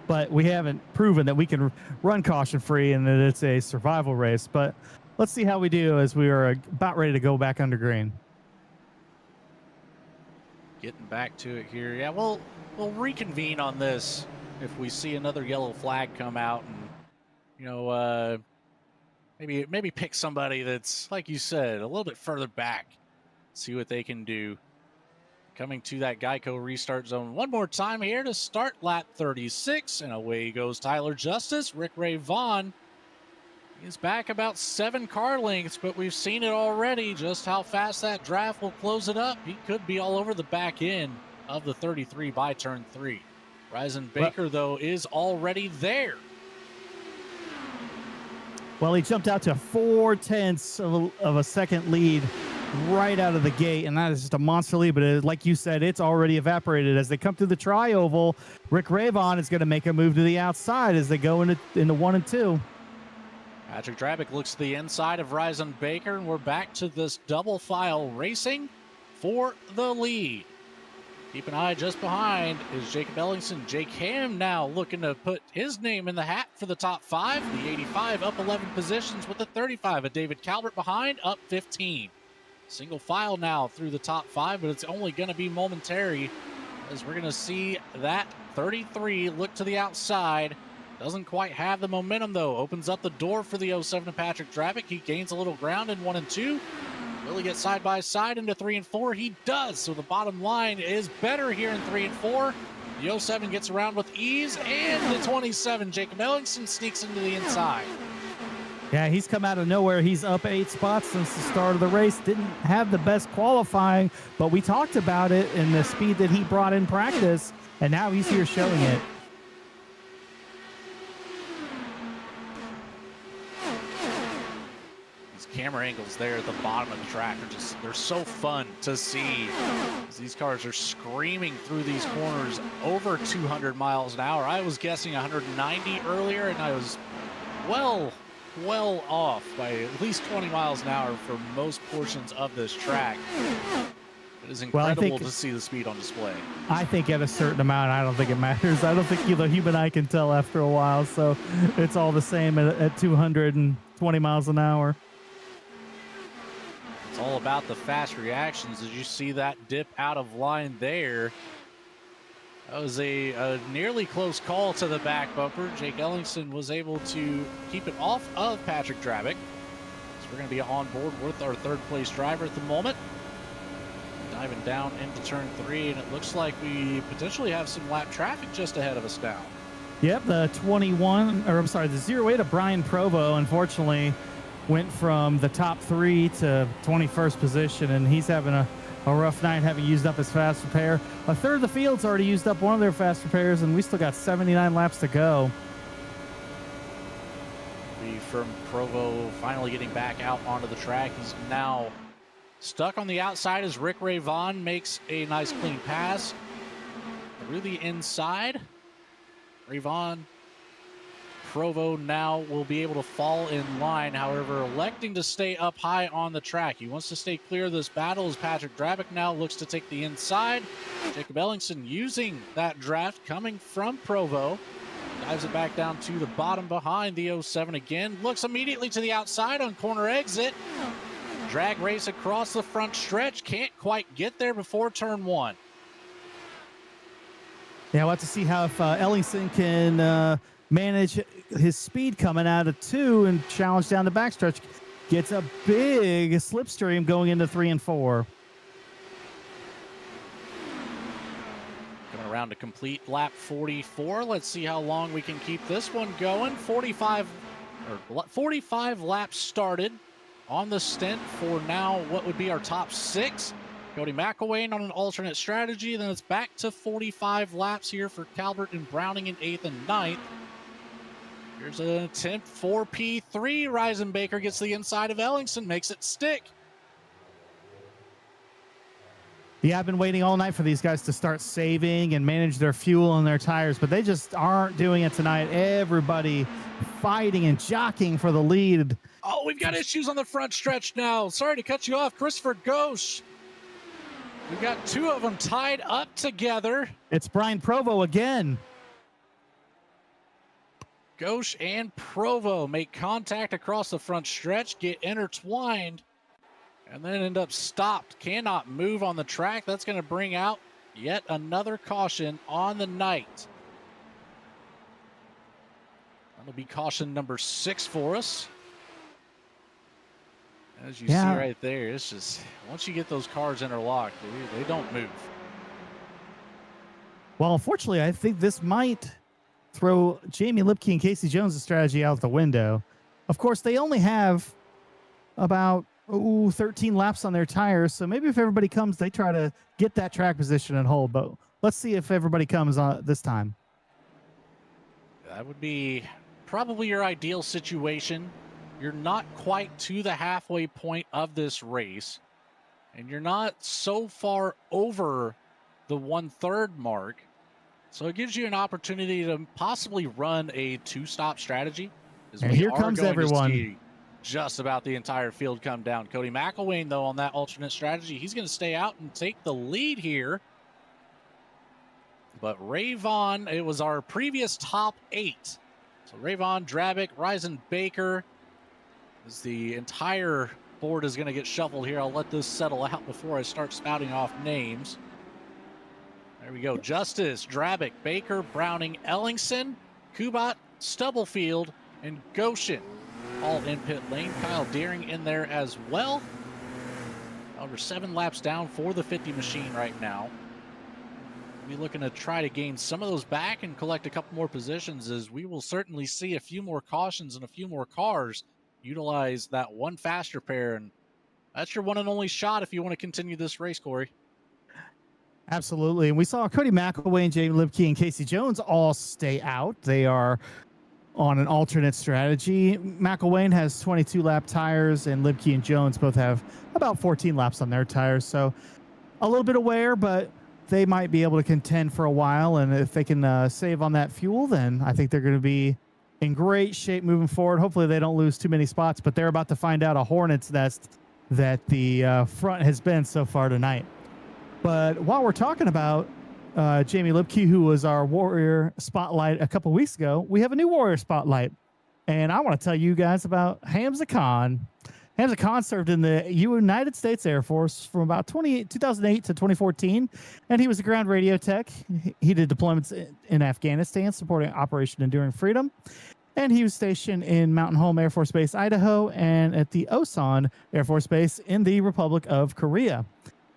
But we haven't proven that we can run caution free and that it's a survival race. But let's see how we do as we are about ready to go back under green. Getting back to it here. Yeah, we'll reconvene on this if we see another yellow flag come out, and maybe pick somebody that's, like you said, a little bit further back. See what they can do. Coming to that Geico restart zone one more time here to start lap 36, and away goes Tyler Justice. Rick Ray Vaughn is back about 7 car lengths, but we've seen it already, just how fast that draft will close it up. He could be all over the back end of the 33 by turn 3. Ryzen Baker, though, is already there. Well, he jumped out to 0.4 of a second lead right out of the gate, and that is just a monster lead. But like you said, it's already evaporated. As they come through the tri-oval, Rick Ravon is going to make a move to the outside as they go into 1 and 2. Patrick Drabick looks to the inside of Ryzen Baker, and we're back to this double file racing for the lead. Keep an eye just behind is Jacob Ellingson. Jake Ham now looking to put his name in the hat for the top 5. The 85 up 11 positions with the 35 of David Calvert behind, up 15. Single file now through the top 5, but it's only going to be momentary as we're going to see that 33 look to the outside. Doesn't quite have the momentum, though. Opens up the door for the 07 of Patrick Drabick. He gains a little ground in 1 and 2. Will he get side by side into 3 and 4? He does. So the bottom line is better here in 3 and 4. The 07 gets around with ease, and the 27, Jacob Ellingson, sneaks into the inside. Yeah, he's come out of nowhere. He's up 8 spots since the start of the race. Didn't have the best qualifying, but we talked about it in the speed that he brought in practice, and now he's here showing it. Camera angles there at the bottom of the track are they're so fun to see as these cars are screaming through these corners over 200 miles an hour. I was guessing 190 earlier, and I was well off by at least 20 miles an hour for most portions of this track. It is incredible to see the speed on display. I think at a certain amount, I don't think it matters. I don't think the human eye can tell after a while, so it's all the same at 220 miles an hour. It's all about the fast reactions. Did you see that dip out of line there? That was a nearly close call to the back bumper. Jake Ellingson was able to keep it off of Patrick Drabick. So we're going to be on board with our 3rd place driver at the moment. Diving down into turn 3, and it looks like we potentially have some lap traffic just ahead of us now. Yep, the 08 of Brian Provo, unfortunately, went from the top 3 to 21st position, and he's having a rough night, having used up his fast repair. A third of the field's already used up one of their fast repairs, and we still got 79 laps to go. From Provo finally getting back out onto the track. He's now stuck on the outside as Rick Ray Vaughn makes a nice clean pass through the inside. Ray Vaughn, Provo now will be able to fall in line, however, electing to stay up high on the track. He wants to stay clear of this battle as Patrick Drabick now looks to take the inside. Jacob Ellingson using that draft coming from Provo. Dives it back down to the bottom behind the 07 again. Looks immediately to the outside on corner exit. Drag race across the front stretch. Can't quite get there before turn 1. Yeah, we'll have to see how if Ellingson can manage his speed coming out of 2 and challenge down the backstretch. Gets a big slipstream going into 3 and 4. down to complete lap 44. Let's see how long we can keep this one going. 45 laps started on the stint for now what would be our top 6. Cody McElwain on an alternate strategy. Then it's back to 45 laps here for Calvert and Browning in 8th and 9th. Here's an attempt for P3. Reisenbaker gets the inside of Ellingson, makes it stick. Yeah, I've been waiting all night for these guys to start saving and manage their fuel and their tires, but they just aren't doing it tonight. Everybody fighting and jockeying for the lead. Oh, we've got issues on the front stretch now. Sorry to cut you off, Christopher Ghosh. We've got 2 of them tied up together. It's Brian Provo again. Ghosh and Provo make contact across the front stretch, get intertwined, and then end up stopped. Cannot move on the track. That's going to bring out yet another caution on the night. That'll be caution number 6 for us. As you see right there, it's just, once you get those cars interlocked, they don't move. Well, unfortunately, I think this might throw Jamie Lipke and Casey Jones' strategy out the window. Of course, they only have about 13 laps on their tires, so maybe if everybody comes, they try to get that track position and hold. But let's see if everybody comes on this time. That would be probably your ideal situation. You're not quite to the halfway point of this race, and you're not so far over the 1/3 mark. So it gives you an opportunity to possibly run a 2-stop strategy. And here comes everyone. Just about the entire field come down. Cody McElwain, though, on that alternate strategy, he's going to stay out and take the lead here. But Ray Vaughn, it was our previous top 8. So Ray Vaughn, Drabick, Reisenbaker, as the entire board is going to get shuffled here. I'll let this settle out before I start spouting off names. There we go. Justice, Drabick, Baker, Browning, Ellingson, Kubat, Stubblefield, and Goshen. All in pit lane. Kyle Deering in there as well. Over 7 laps down for the 50 machine right now. We'll be looking to try to gain some of those back and collect a couple more positions, as we will certainly see a few more cautions and a few more cars utilize that one faster pair. And that's your one and only shot if you want to continue this race, Corey. Absolutely. And we saw Cody McElwain, Jamie Lipke, and Casey Jones all stay out. They are on an alternate strategy. McElwain has 22 lap tires, and Lipke and Jones both have about 14 laps on their tires. So a little bit of wear, but they might be able to contend for a while. And if they can save on that fuel, then I think they're going to be in great shape moving forward. Hopefully they don't lose too many spots, but they're about to find out a hornet's nest that the front has been so far tonight. But while we're talking about Jamie Lipke, who was our Warrior Spotlight a couple weeks ago, we have a new Warrior Spotlight. And I want to tell you guys about Hamza Khan. Hamza Khan served in the United States Air Force from about 2008 to 2014, and he was a ground radio tech. He did deployments in Afghanistan, supporting Operation Enduring Freedom. And he was stationed in Mountain Home Air Force Base, Idaho, and at the Osan Air Force Base in the Republic of Korea.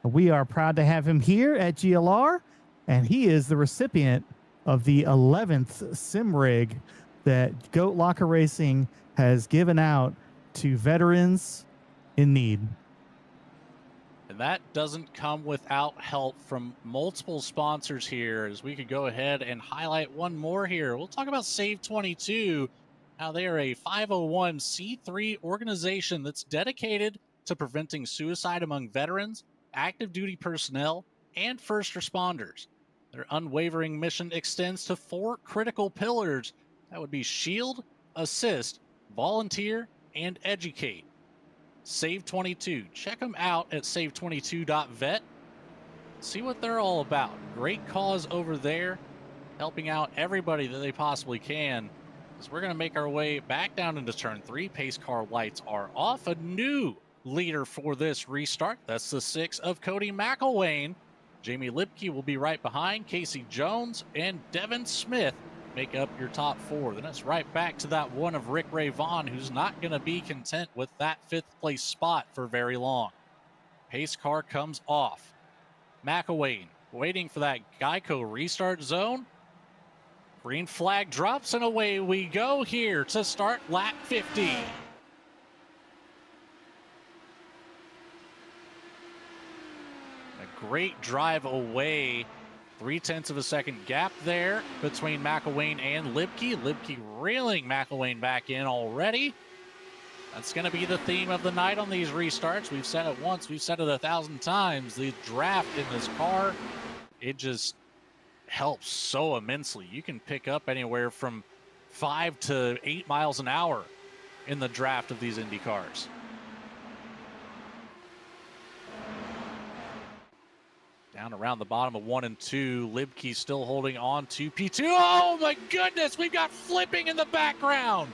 We are proud to have him here at GLR, and he is the recipient of the 11th sim rig that Goat Locker Racing has given out to veterans in need. And that doesn't come without help from multiple sponsors here, as we could go ahead and highlight one more here. We'll talk about Save 22, how they are a 501c3 organization that's dedicated to preventing suicide among veterans, active duty personnel, and first responders. Their unwavering mission extends to 4 critical pillars. That would be shield, assist, volunteer, and educate. Save 22. Check them out at save22.vet. See what they're all about. Great cause over there, helping out everybody that they possibly can. As we're going to make our way back down into turn 3. Pace car lights are off. A new leader for this restart. That's the 6 of Cody McElwain. Jamie Lipke will be right behind. Casey Jones and Devin Smith make up your top 4. Then it's right back to that one of Rick Ray Vaughn, who's not going to be content with that 5th place spot for very long. Pace car comes off. McElwain waiting for that Geico restart zone. Green flag drops and away we go here to start lap 50. A great drive away. 0.3 of a second gap there between McElwain and Libke. Libke reeling McElwain back in already. That's going to be the theme of the night on these restarts. We've said it once, we've said it 1,000 times. The draft in this car, it just helps so immensely. You can pick up anywhere from 5 to 8 miles an hour in the draft of these Indy cars. Down around the bottom of 1 and 2. Libke still holding on to P2. Oh my goodness, we've got flipping in the background.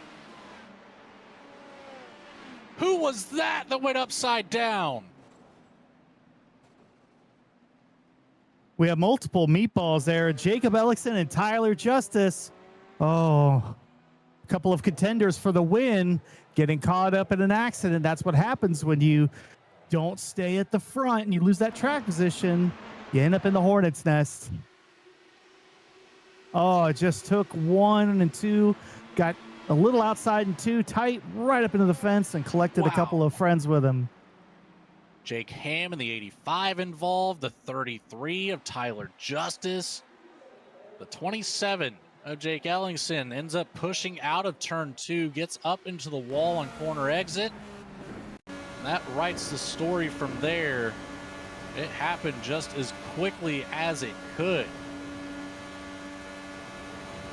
Who was that went upside down? We have multiple meatballs there. Jacob Ellickson and Tyler Justice. Oh, a couple of contenders for the win, getting caught up in an accident. That's what happens when you don't stay at the front and you lose that track position. You end up in the hornet's nest. Oh, it just took 1 and 2. Got a little outside and 2, tight right up into the fence, and collected a couple of friends with him. Jake Ham in the 85 involved, the 33 of Tyler Justice, the 27 of Jake Ellingson ends up pushing out of turn 2, gets up into the wall on corner exit. And that writes the story from there. It happened just as quickly as it could.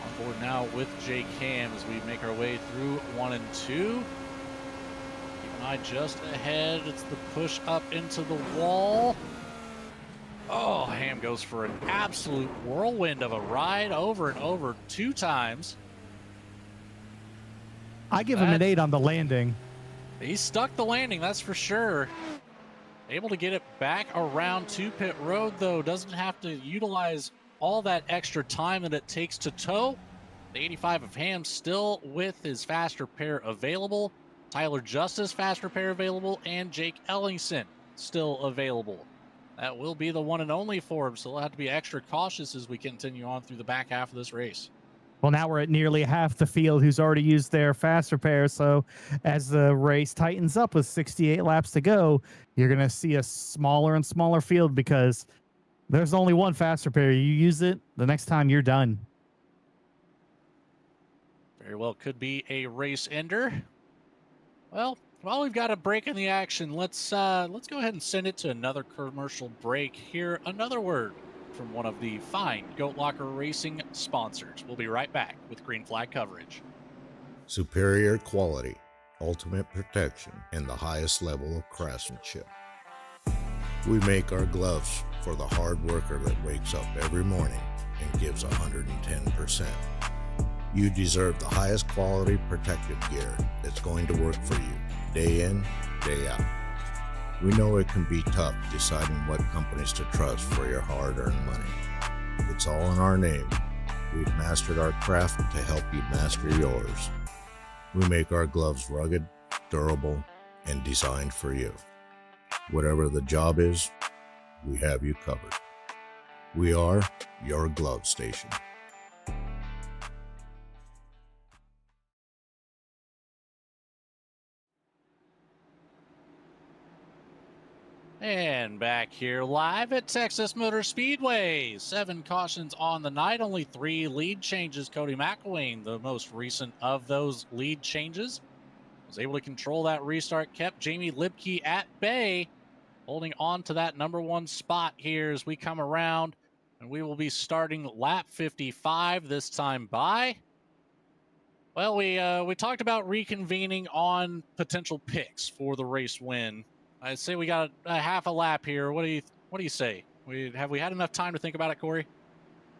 On board now with Jake Ham as we make our way through 1 and 2. Just ahead, it's the push up into the wall. Oh, Ham goes for an absolute whirlwind of a ride over and over 2 times. I give him an 8 on the landing. He stuck the landing, that's for sure. Able to get it back around to pit road, though. Doesn't have to utilize all that extra time that it takes to tow. The 85 of Ham still with his faster pair available. Tyler Justice fast repair available, and Jake Ellingson still available. That will be the one and only for him, so we'll have to be extra cautious as we continue on through the back half of this race. Well, now we're at nearly half the field who's already used their fast repair, so as the race tightens up with 68 laps to go, you're going to see a smaller and smaller field because there's only one fast repair. You use it, the next time you're done. Very well could be a race ender. Well, while we've got a break in the action, let's go ahead and send it to another commercial break. Here, another word from one of the fine Goat Locker Racing sponsors. We'll be right back with Green Flag coverage. Superior quality, ultimate protection, and the highest level of craftsmanship. We make our gloves for the hard worker that wakes up every morning and gives 110%. You deserve the highest quality protective gear that's going to work for you, day in, day out. We know it can be tough deciding what companies to trust for your hard-earned money. It's all in our name. We've mastered our craft to help you master yours. We make our gloves rugged, durable, and designed for you. Whatever the job is, we have you covered. We are your glove station. And back here live at Texas Motor Speedway. 7 cautions on the night, only 3 lead changes. Cody McElwain, the most recent of those lead changes, was able to control that restart, kept Jamie Libke at bay, holding on to that number 1 spot here as we come around, and we will be starting lap 55 this time by. Well, we talked about reconvening on potential picks for the race win. I'd say we got a half a lap here. What do you say? Have we had enough time to think about it, Corey?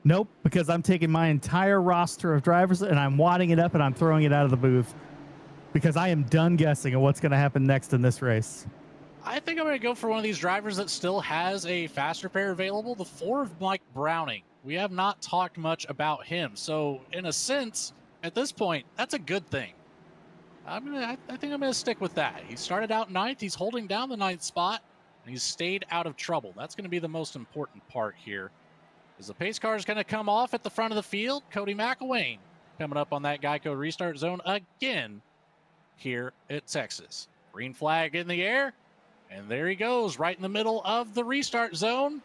Nope, because I'm taking my entire roster of drivers and I'm wadding it up and I'm throwing it out of the booth because I am done guessing at what's going to happen next in this race. I think I'm going to go for one of these drivers that still has a fast repair available, the 4 of Mike Browning. We have not talked much about him. So in a sense, at this point, that's a good thing. I think I'm going to stick with that. He started out 9th. He's holding down the 9th spot. and he's stayed out of trouble. That's going to be the most important part here. Is the pace car is going to come off at the front of the field. Cody McElwain coming up on that Geico restart zone again here at Texas. Green flag in the air, and there he goes right in the middle of the restart zone.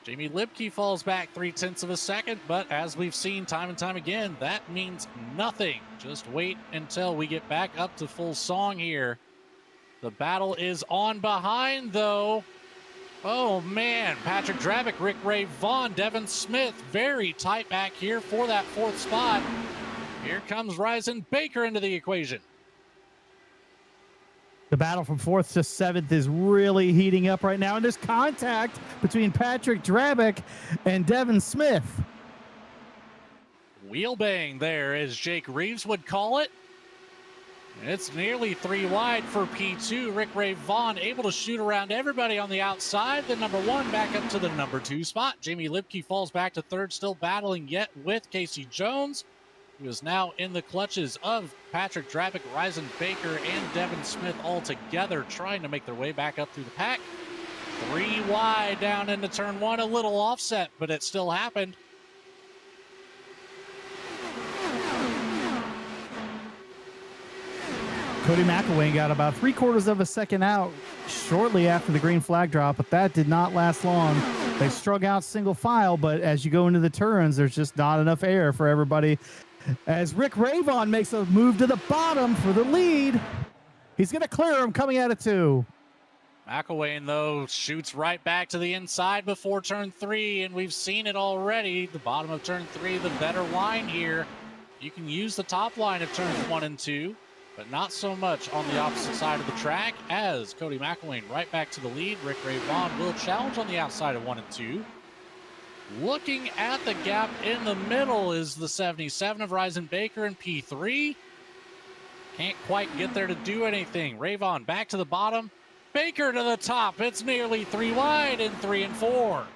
Jamie Lipke falls back 0.3 of a second, but as we've seen time and time again, that means nothing. Just wait until we get back up to full song here. The battle is on behind, though. Oh, man. Patrick Drabick, Rick Ray Vaughn, Devin Smith, very tight back here for that 4th spot. Here comes Ryzen Baker into the equation. The battle from 4th to 7th is really heating up right now, and there's contact between Patrick Drabick and Devin Smith. Wheel bang there, as Jake Reeves would call it. It's nearly 3 wide for P2. Rick Ray Vaughn able to shoot around everybody on the outside. The number 1 back up to the number 2 spot. Jamie Lipke falls back to 3rd, still battling yet with Casey Jones, who is now in the clutches of Patrick Drabick, Ryzen Baker, and Devin Smith all together, trying to make their way back up through the pack. 3 wide down into turn 1, a little offset, but it still happened. Cody McElwain got about 3/4 of a second out shortly after the green flag drop, but that did not last long. They strung out single file, but as you go into the turns, there's just not enough air for everybody. As Rick Ray Vaughn makes a move to the bottom for the lead. He's going to clear him coming out of 2. McElwain, though, shoots right back to the inside before turn 3, and we've seen it already. The bottom of turn 3, the better line here. You can use the top line of turns 1 and 2, but not so much on the opposite side of the track, as Cody McElwain right back to the lead. Rick Ray Vaughn will challenge on the outside of 1 and 2. Looking at the gap in the middle is the 77 of Ryzen Baker and P3. Can't quite get there to do anything. Ray Vaughn back to the bottom. Baker to the top. It's nearly 3 wide in 3 and 4.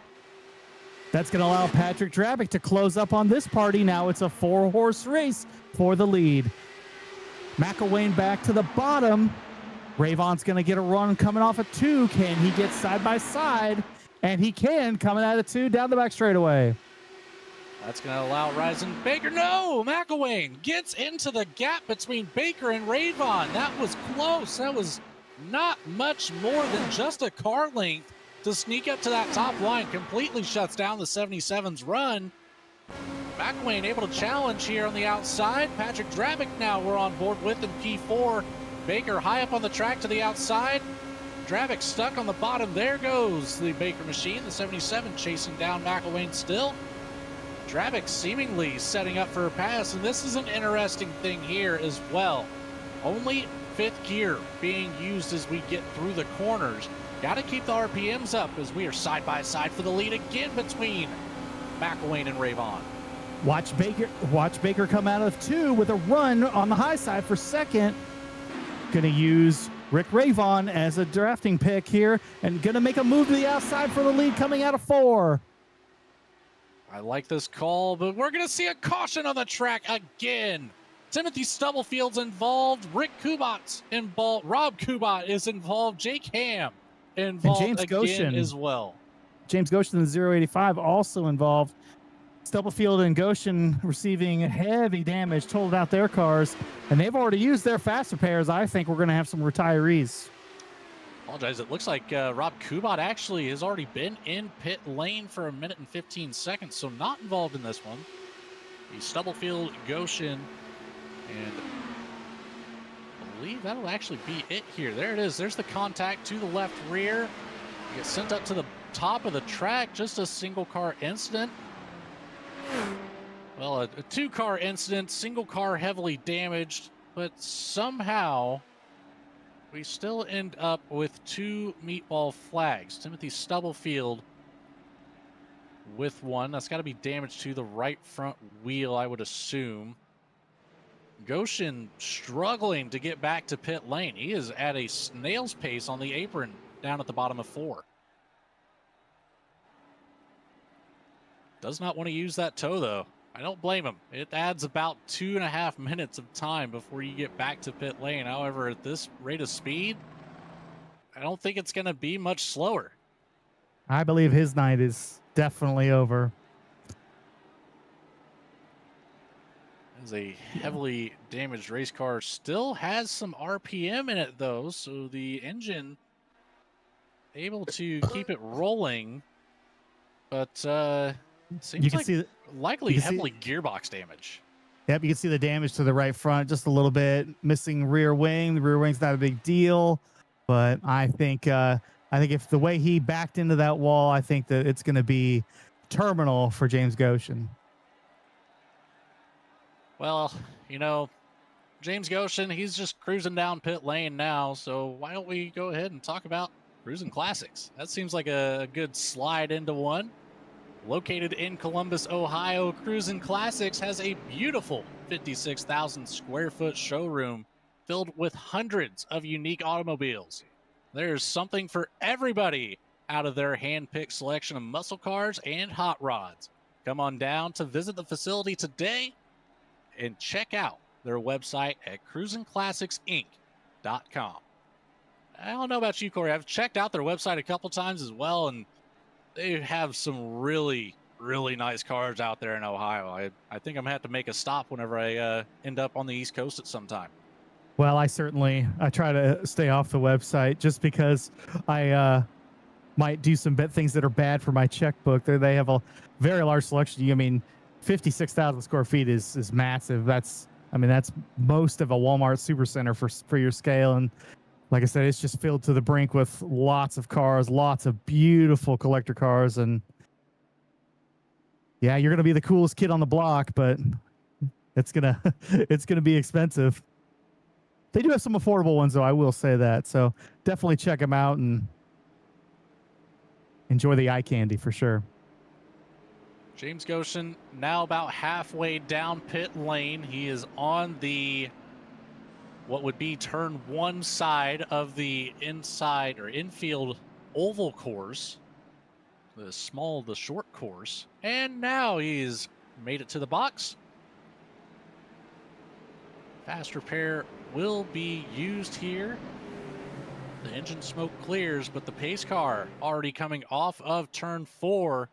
That's going to allow Patrick Drabick to close up on this party. Now it's a 4-horse race for the lead. McElwain back to the bottom. Ray Vaughn's going to get a run coming off of 2. Can he get side by side? And he can, coming out of 2 down the back straightaway. That's going to allow Ryzen Baker. No, McElwain gets into the gap between Baker and Ray Vaughn. That was close. That was not much more than just a car length to sneak up to that top line. Completely shuts down the 77's run. McElwain able to challenge here on the outside. Patrick Drabick now we're on board with in P4. Baker high up on the track to the outside. Drabick stuck on the bottom. There goes the Baker machine. The 77 chasing down McElwain still. Drabick seemingly setting up for a pass, and this is an interesting thing here as well. Only 5th gear being used as we get through the corners. Got to keep the RPMs up as we are side by side for the lead again between McElwain and Ray Vaughn. Watch Baker come out of 2 with a run on the high side for 2nd. Going to use Rick Ray Vaughn as a drafting pick here and going to make a move to the outside for the lead coming out of 4. I like this call, but we're going to see a caution on the track again. Timothy Stubblefield's involved. Rick Kubat's involved. Rob Kubat is involved. Jake Ham involved James again Goshen as well. James Goshen in the 085 also involved. Stubblefield and Goshen receiving heavy damage, totaled out their cars, and they've already used their fast repairs. I think we're going to have some retirees. Apologize. It looks like Rob Kubat actually has already been in pit lane for 1 minute and 15 seconds, so not involved in this one. The Stubblefield, Goshen, and I believe that'll actually be it here. There it is. There's the contact to the left rear. You get sent up to the top of the track. Just a single car incident. Well, a 2-car incident, single car heavily damaged, but somehow we still end up with 2 meatball flags. Timothy Stubblefield with 1. That's got to be damage to the right front wheel, I would assume. Goshen struggling to get back to pit lane. He is at a snail's pace on the apron down at the bottom of 4. Does not want to use that tow, though. I don't blame him. It adds about 2.5 minutes of time before you get back to pit lane. However, at this rate of speed, I don't think it's going to be much slower. I believe his night is definitely over. As a heavily damaged race car still has some RPM in it, though, so the engine able to keep it rolling, but seems You can like see likely you can see- heavily gearbox damage. Yep, you can see the damage to the right front just a little bit. Missing rear wing. The rear wing's not a big deal, but I think if the way he backed into that wall, I think that it's going to be terminal for James Goshen. Well, you know, James Goshen, he's just cruising down pit lane now, so why don't we go ahead and talk about Cruising Classics? That seems like a good slide into one. Located in Columbus, Ohio, Cruising Classics has a beautiful 56,000 square foot showroom filled with hundreds of unique automobiles. There's something for everybody out of their hand-picked selection of muscle cars and hot rods. Come on down to visit the facility today and check out their website at cruisingclassicsinc.com. I don't know about you, Corey. I've checked out their website a couple times as well, and they have some really, really nice cars out there in Ohio. I think I'm going to have to make a stop whenever I end up on the East Coast at some time. Well, I try to stay off the website just because I might do some things that are bad for my checkbook. They have a very large selection. I mean, 56,000 square feet is massive. That's most of a Walmart supercenter for your scale. And like I said, it's just filled to the brink with lots of cars, lots of beautiful collector cars. And yeah, you're going to be the coolest kid on the block, but it's going to be expensive. They do have some affordable ones, though. I will say that. So definitely check them out and enjoy the eye candy for sure. James Goshen now about halfway down pit lane. He is on the what would be turn one side of the inside or infield oval course, the short course. And now he's made it to the box. Fast repair will be used here. The engine smoke clears, but the pace car already coming off of turn 4.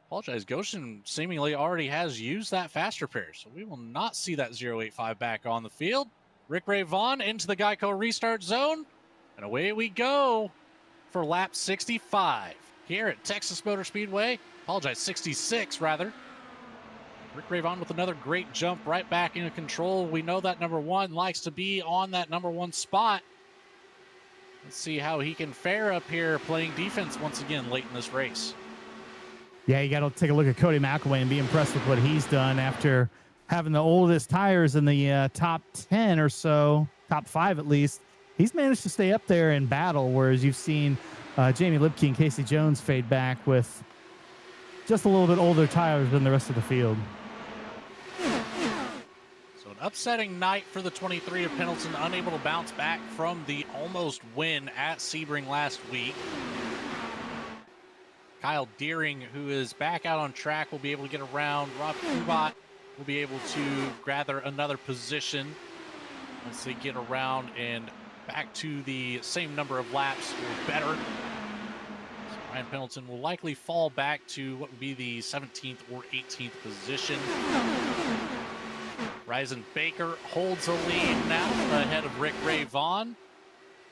Apologize, Goshen seemingly already has used that fast repair, so we will not see that 085 back on the field. Rick Ray Vaughn into the Geico restart zone, and away we go for lap 65 here at Texas Motor Speedway. 66 rather. Rick Ray Vaughn with another great jump right back into control. We know that number 1 likes to be on that number 1 spot. Let's see how he can fare up here playing defense once again late in this race. Yeah, you got to take a look at Cody McElwain and be impressed with what he's done after having the oldest tires in the top 10 or so, top 5 at least. He's managed to stay up there in battle, whereas you've seen Jamie Lipke and Casey Jones fade back with just a little bit older tires than the rest of the field. So an upsetting night for the 23 of Pendleton, unable to bounce back from the almost win at Sebring last week. Kyle Deering, who is back out on track, will be able to get around. Rob Kubat will be able to gather another position once they get around and back to the same number of laps or better. So Ryan Pendleton will likely fall back to what would be the 17th or 18th position. Ryzen Baker holds a lead now ahead of Rick Ray Vaughn.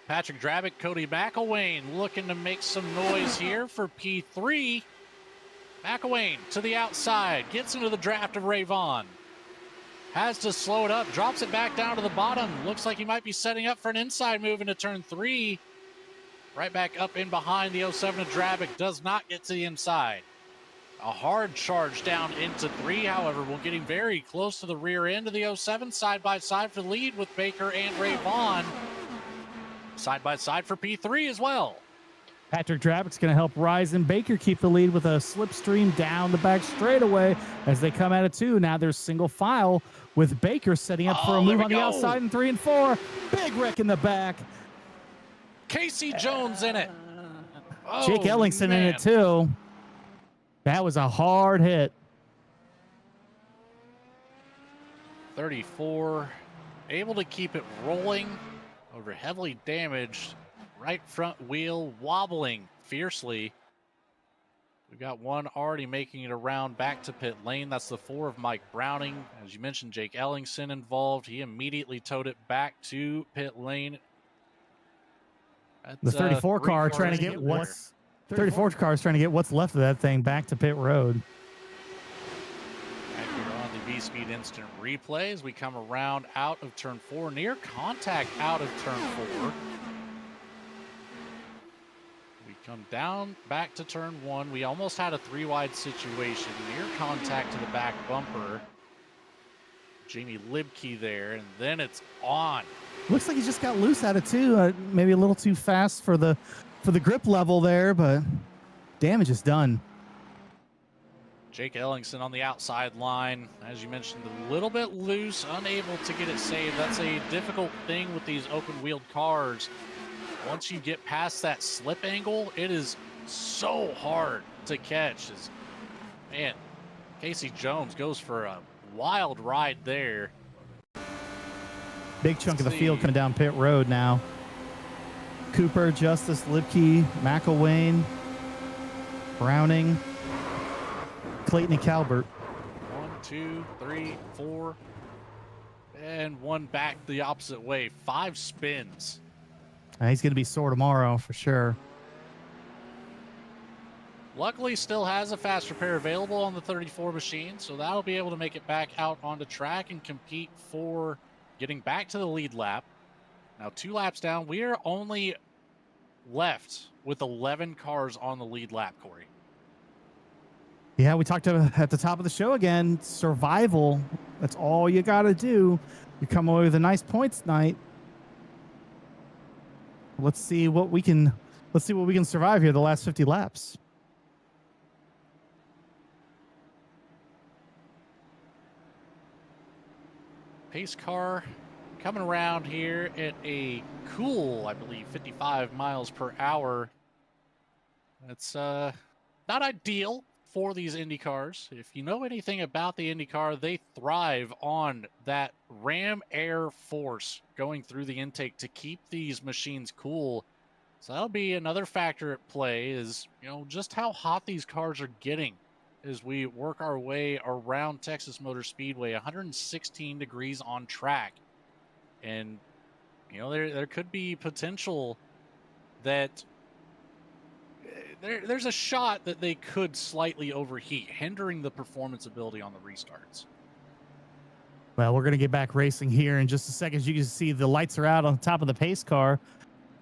Patrick Drabick, Cody McElwain looking to make some noise here for P3. McElwain to the outside, gets into the draft of Ray Vaughn. Has to slow it up, drops it back down to the bottom. Looks like he might be setting up for an inside move into turn 3. Right back up in behind the 07 of Drabick, does not get to the inside. A hard charge down into 3, however, we're getting very close to the rear end of the 07, side by side for the lead with Baker and Ray Vaughn. Side by side for P3 as well. Patrick Drabick's going to help Ryzen Baker keep the lead with a slipstream down the back straightaway as they come out of 2. Now there's single file with Baker setting up for a move on the outside in 3 and 4. Big wreck in the back. Casey Jones in it. Jake Ellingson in it too. That was a hard hit. 34, able to keep it rolling. over heavily damaged right front wheel, wobbling fiercely. We've got one already making it around back to pit lane. That's the 4 of Mike Browning. As you mentioned, Jake Ellingson involved. He immediately towed it back to pit lane. The 34 car trying to get what's 34 car is trying to get what's left of that thing back to pit road. Back here on the V-Speed instant replay as we come around out of turn 4, near contact out of turn 4. We come down back to turn 1. We almost had a 3-wide situation, near contact to the back bumper. Jamie Libke there, and then it's on. Looks like he just got loose at it too. Maybe a little too fast for the grip level there, but damage is done. Jake Ellingson on the outside line, as you mentioned, a little bit loose, unable to get it saved. That's a difficult thing with these open-wheeled cars. Once you get past that slip angle, it is so hard to catch. Man, Casey Jones goes for a wild ride there. Big chunk of the field coming down pit road now. Cooper, Justice, Libke, McElwain, Browning, Clayton, and Calvert. 1, 2, 3, 4, and one back the opposite way. 5 spins. He's going to be sore tomorrow for sure. Luckily, still has a fast repair available on the 34 machine, so that'll be able to make it back out onto track and compete for getting back to the lead lap. Now 2 laps down, we are only left with 11 cars on the lead lap, Corey. Yeah, we talked at the top of the show again. Survival. That's all you got to do. You come away with a nice points night. Let's see what we can survive here the last 50 laps. Pace car coming around here at a cool, I believe, 55 miles per hour. That's not ideal for these Indy cars. If you know anything about the Indy car, they thrive on that ram air force going through the intake to keep these machines cool. So that'll be another factor at play, is, you know, just how hot these cars are getting as we work our way around Texas Motor Speedway. 116 degrees on track. And, you know, there could be potential that there's a shot that they could slightly overheat, hindering the performance ability on the restarts. Well, we're going to get back racing here in just a second. As you can see, the lights are out on top of the pace car,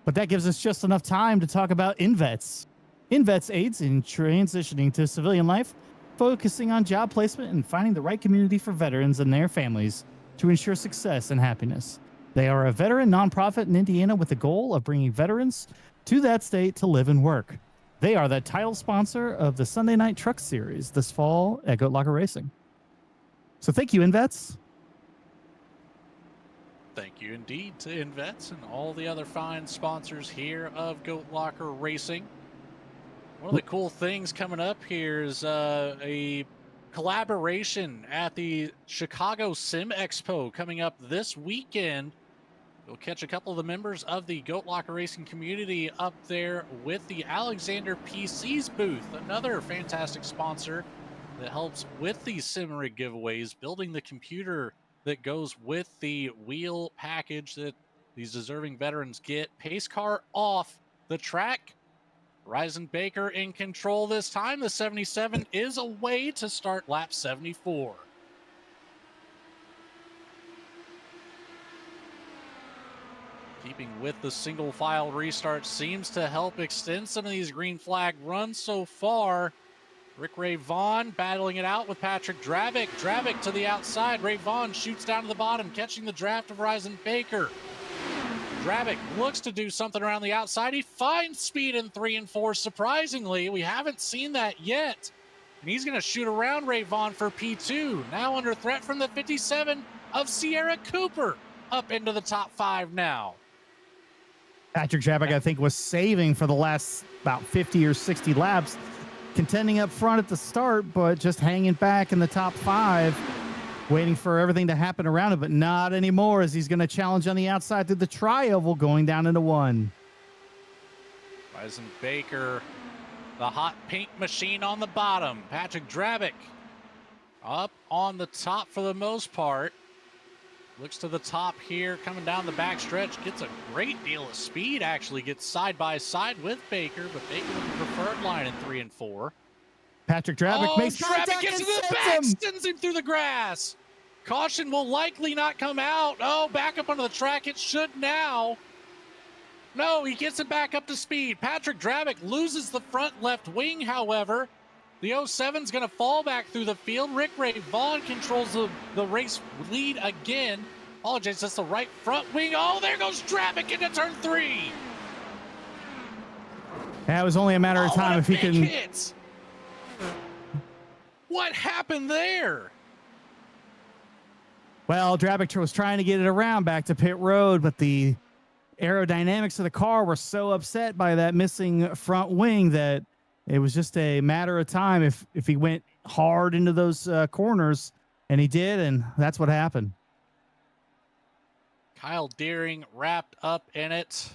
but that gives us just enough time to talk about InVets. InVets aids in transitioning to civilian life, focusing on job placement and finding the right community for veterans and their families to ensure success and happiness. They are a veteran nonprofit in Indiana with the goal of bringing veterans to that state to live and work. They are the title sponsor of the Sunday Night Truck Series this fall at Goat Locker Racing. So thank you, InVets. Thank you indeed to InVets and all the other fine sponsors here of Goat Locker Racing. One of the cool things coming up here is a collaboration at the Chicago Sim Expo coming up this weekend. You'll catch a couple of the members of the Goat Locker Racing community up there with the Alexander PC's booth, another fantastic sponsor that helps with these sim rig giveaways, building the computer that goes with the wheel package that these deserving veterans get. Pace car off the track. Ryzen Baker in control this time. The 77 is away to start lap 74. Keeping with the single file restart seems to help extend some of these green flag runs so far. Rick Ray Vaughn battling it out with Patrick Dravick. Dravick to the outside. Ray Vaughn shoots down to the bottom, catching the draft of Ryzen Baker. Dravick looks to do something around the outside. He finds speed in 3 and 4. Surprisingly, we haven't seen that yet. And he's going to shoot around Ray Vaughn for P2. Now under threat from the 57 of Sierra Cooper. Up into the top 5 now. Patrick Dravick, I think, was saving for the last about 50 or 60 laps, contending up front at the start, but just hanging back in the top 5. waiting for everything to happen around him, but not anymore as he's going to challenge on the outside through the tri-oval going down into one. Bryson Baker, the hot pink machine on the bottom. Patrick Drabick up on the top for the most part. Looks to the top here, coming down the back stretch. Gets a great deal of speed, actually. Gets side by side with Baker, but Baker with the preferred line in 3 and 4. Patrick Drabick makes Drabick contact gets and to the sends back, him. sends him through the grass. Caution will likely not come out. Oh, back up onto the track. It should now. No, he gets it back up to speed. Patrick Drabick loses the front left wing, however. The 07's going to fall back through the field. Rick Ray Vaughn controls the race lead again. Apologize, that's the right front wing. Oh, there goes Drabick into turn 3. That was only a matter of time if he can. Hit. What happened there? Well, Drabick was trying to get it around back to pit road, but the aerodynamics of the car were so upset by that missing front wing that it was just a matter of time if he went hard into those corners, and he did, and that's what happened. Kyle Deering wrapped up in it.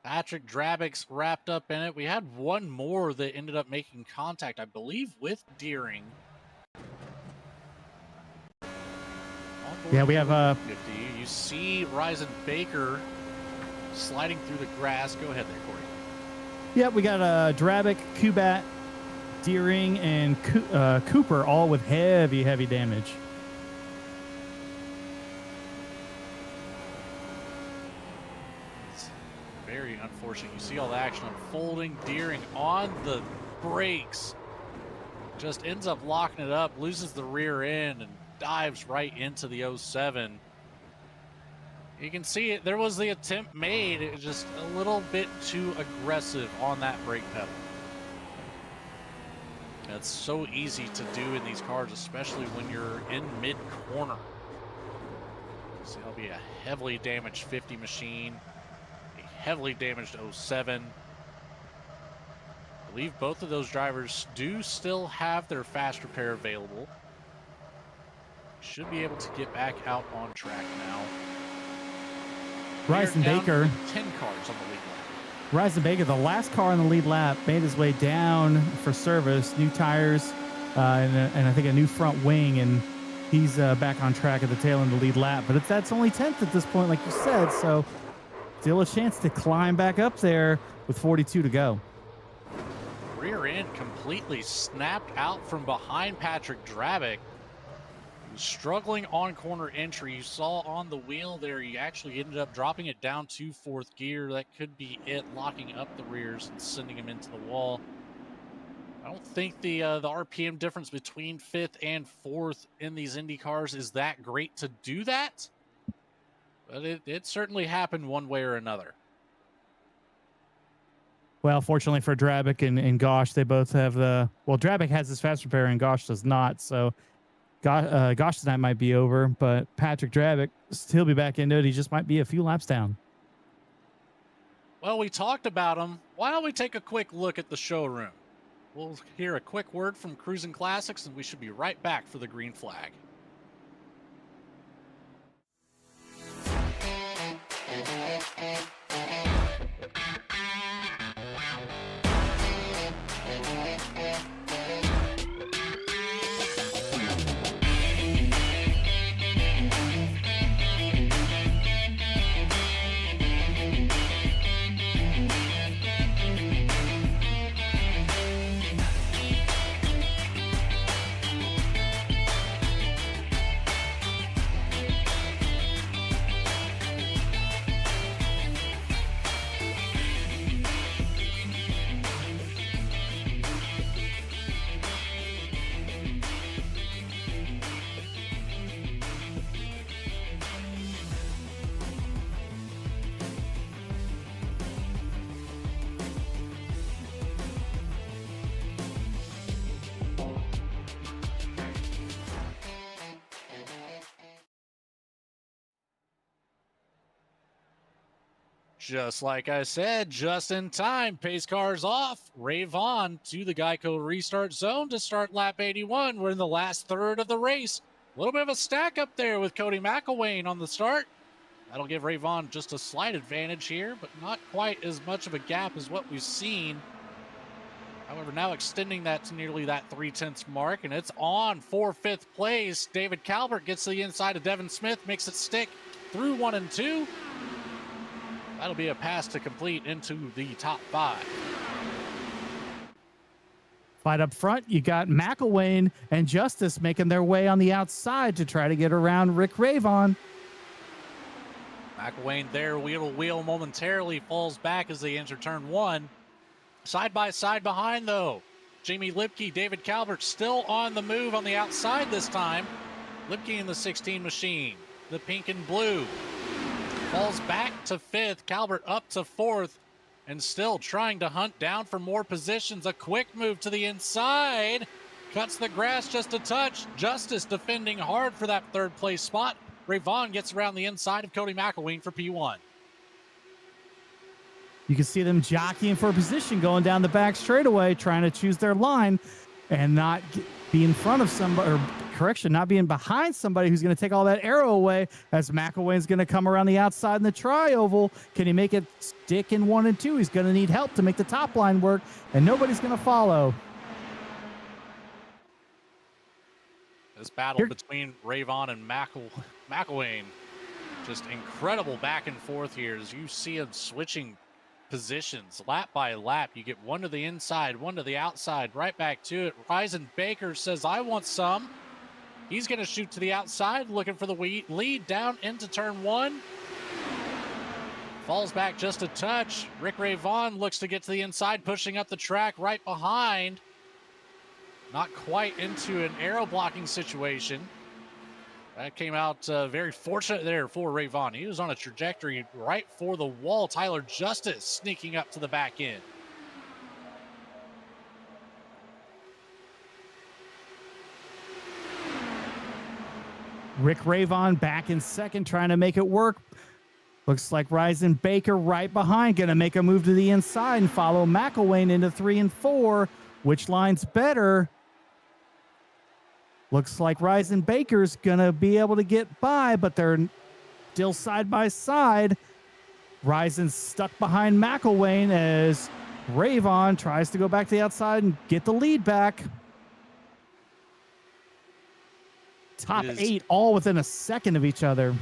Patrick Drabick's wrapped up in it. We had one more that ended up making contact, I believe, with Deering. Yeah, we have 50. You see Ryzen Baker sliding through the grass. Go ahead there, Corey. Yeah, we got Drabick, Kubat, Deering, and Cooper all with heavy damage. It's very unfortunate. You see all the action unfolding. Deering on the brakes. Just ends up locking it up, loses the rear end, and dives right into the 07. You can see it. There was the attempt made. It was just a little bit too aggressive on that brake pedal. That's so easy to do in these cars, especially when you're in mid-corner. So that'll be a heavily damaged 50 machine, a heavily damaged 07. I believe both of those drivers do still have their fast repair available. Should be able to get back out on track now. Ryzen Baker. 10 cars on the lead lap. Ryzen Baker, the last car on the lead lap, made his way down for service, new tires, and I think a new front wing, and he's back on track at the tail end of the lead lap. But that's only 10th at this point, like you said, so still a chance to climb back up there with 42 to go. Rear end completely snapped out from behind Patrick Drabick. Struggling on corner entry. You saw on the wheel there, he actually ended up dropping it down to 4th gear. That could be it, locking up the rears and sending him into the wall. I don't think the RPM difference between 5th and 4th in these Indy cars is that great to do that, but it certainly happened one way or another. Well, fortunately for Drabick and Gosh, they both have Drabick has his fast repair and Gosh does not, so Gosh tonight might be over, but Patrick Drabick, he'll be back into it. He just might be a few laps down. Well, we talked about him. Why don't we take a quick look at the showroom? We'll hear a quick word from Cruising Classics, and we should be right back for the green flag. Just like I said, just in time, pace cars off. Ray Vaughn to the Geico restart zone to start lap 81. We're in the last third of the race. A little bit of a stack up there with Cody McElwain on the start. That'll give Ray Vaughn just a slight advantage here, but not quite as much of a gap as what we've seen. However, now extending that to nearly that 3/10 mark, and it's on for 5th place. David Calvert gets to the inside of Devin Smith, makes it stick through 1 and 2. That'll be a pass to complete into the top 5. Fight up front, you got McElwain and Justice making their way on the outside to try to get around Rick Ravon. McElwain there, wheel to wheel momentarily, falls back as they enter turn 1. Side by side behind, though. Jamie Lipke, David Calvert still on the move on the outside this time. Lipke in the 16 machine, the pink and blue. Falls back to 5th, Calvert up to 4th, and still trying to hunt down for more positions. A quick move to the inside. Cuts the grass just a touch. Justice defending hard for that 3rd place spot. Ray Vaughn gets around the inside of Cody McElwain for P1. You can see them jockeying for a position going down the back straightaway, trying to choose their line and not be in front of somebody, or correction, not being behind somebody who's going to take all that arrow away, as McElwain's going to come around the outside in the tri-oval. Can he make it stick in 1 and 2? He's going to need help to make the top line work, and nobody's going to follow. This battle between Ray Vaughn and McElwain, just incredible back and forth here as you see him switching positions lap by lap. You get one to the inside, one to the outside, right back to it. Ryzen Baker says, I want some. He's going to shoot to the outside, looking for the lead down into turn 1. Falls back just a touch. Rick Ray Vaughn looks to get to the inside, pushing up the track right behind. Not quite into an arrow blocking situation. That came out very fortunate there for Ray Vaughn. He was on a trajectory right for the wall. Tyler Justice sneaking up to the back end. Rick Ravon back in 2nd, trying to make it work. Looks like Ryzen Baker right behind, going to make a move to the inside and follow McElwain into 3 and 4. Which line's better? Looks like Ryzen Baker's going to be able to get by, but they're still side by side. Ryzen's stuck behind McElwain as Ravon tries to go back to the outside and get the lead back. Top 8 all within a second of each other.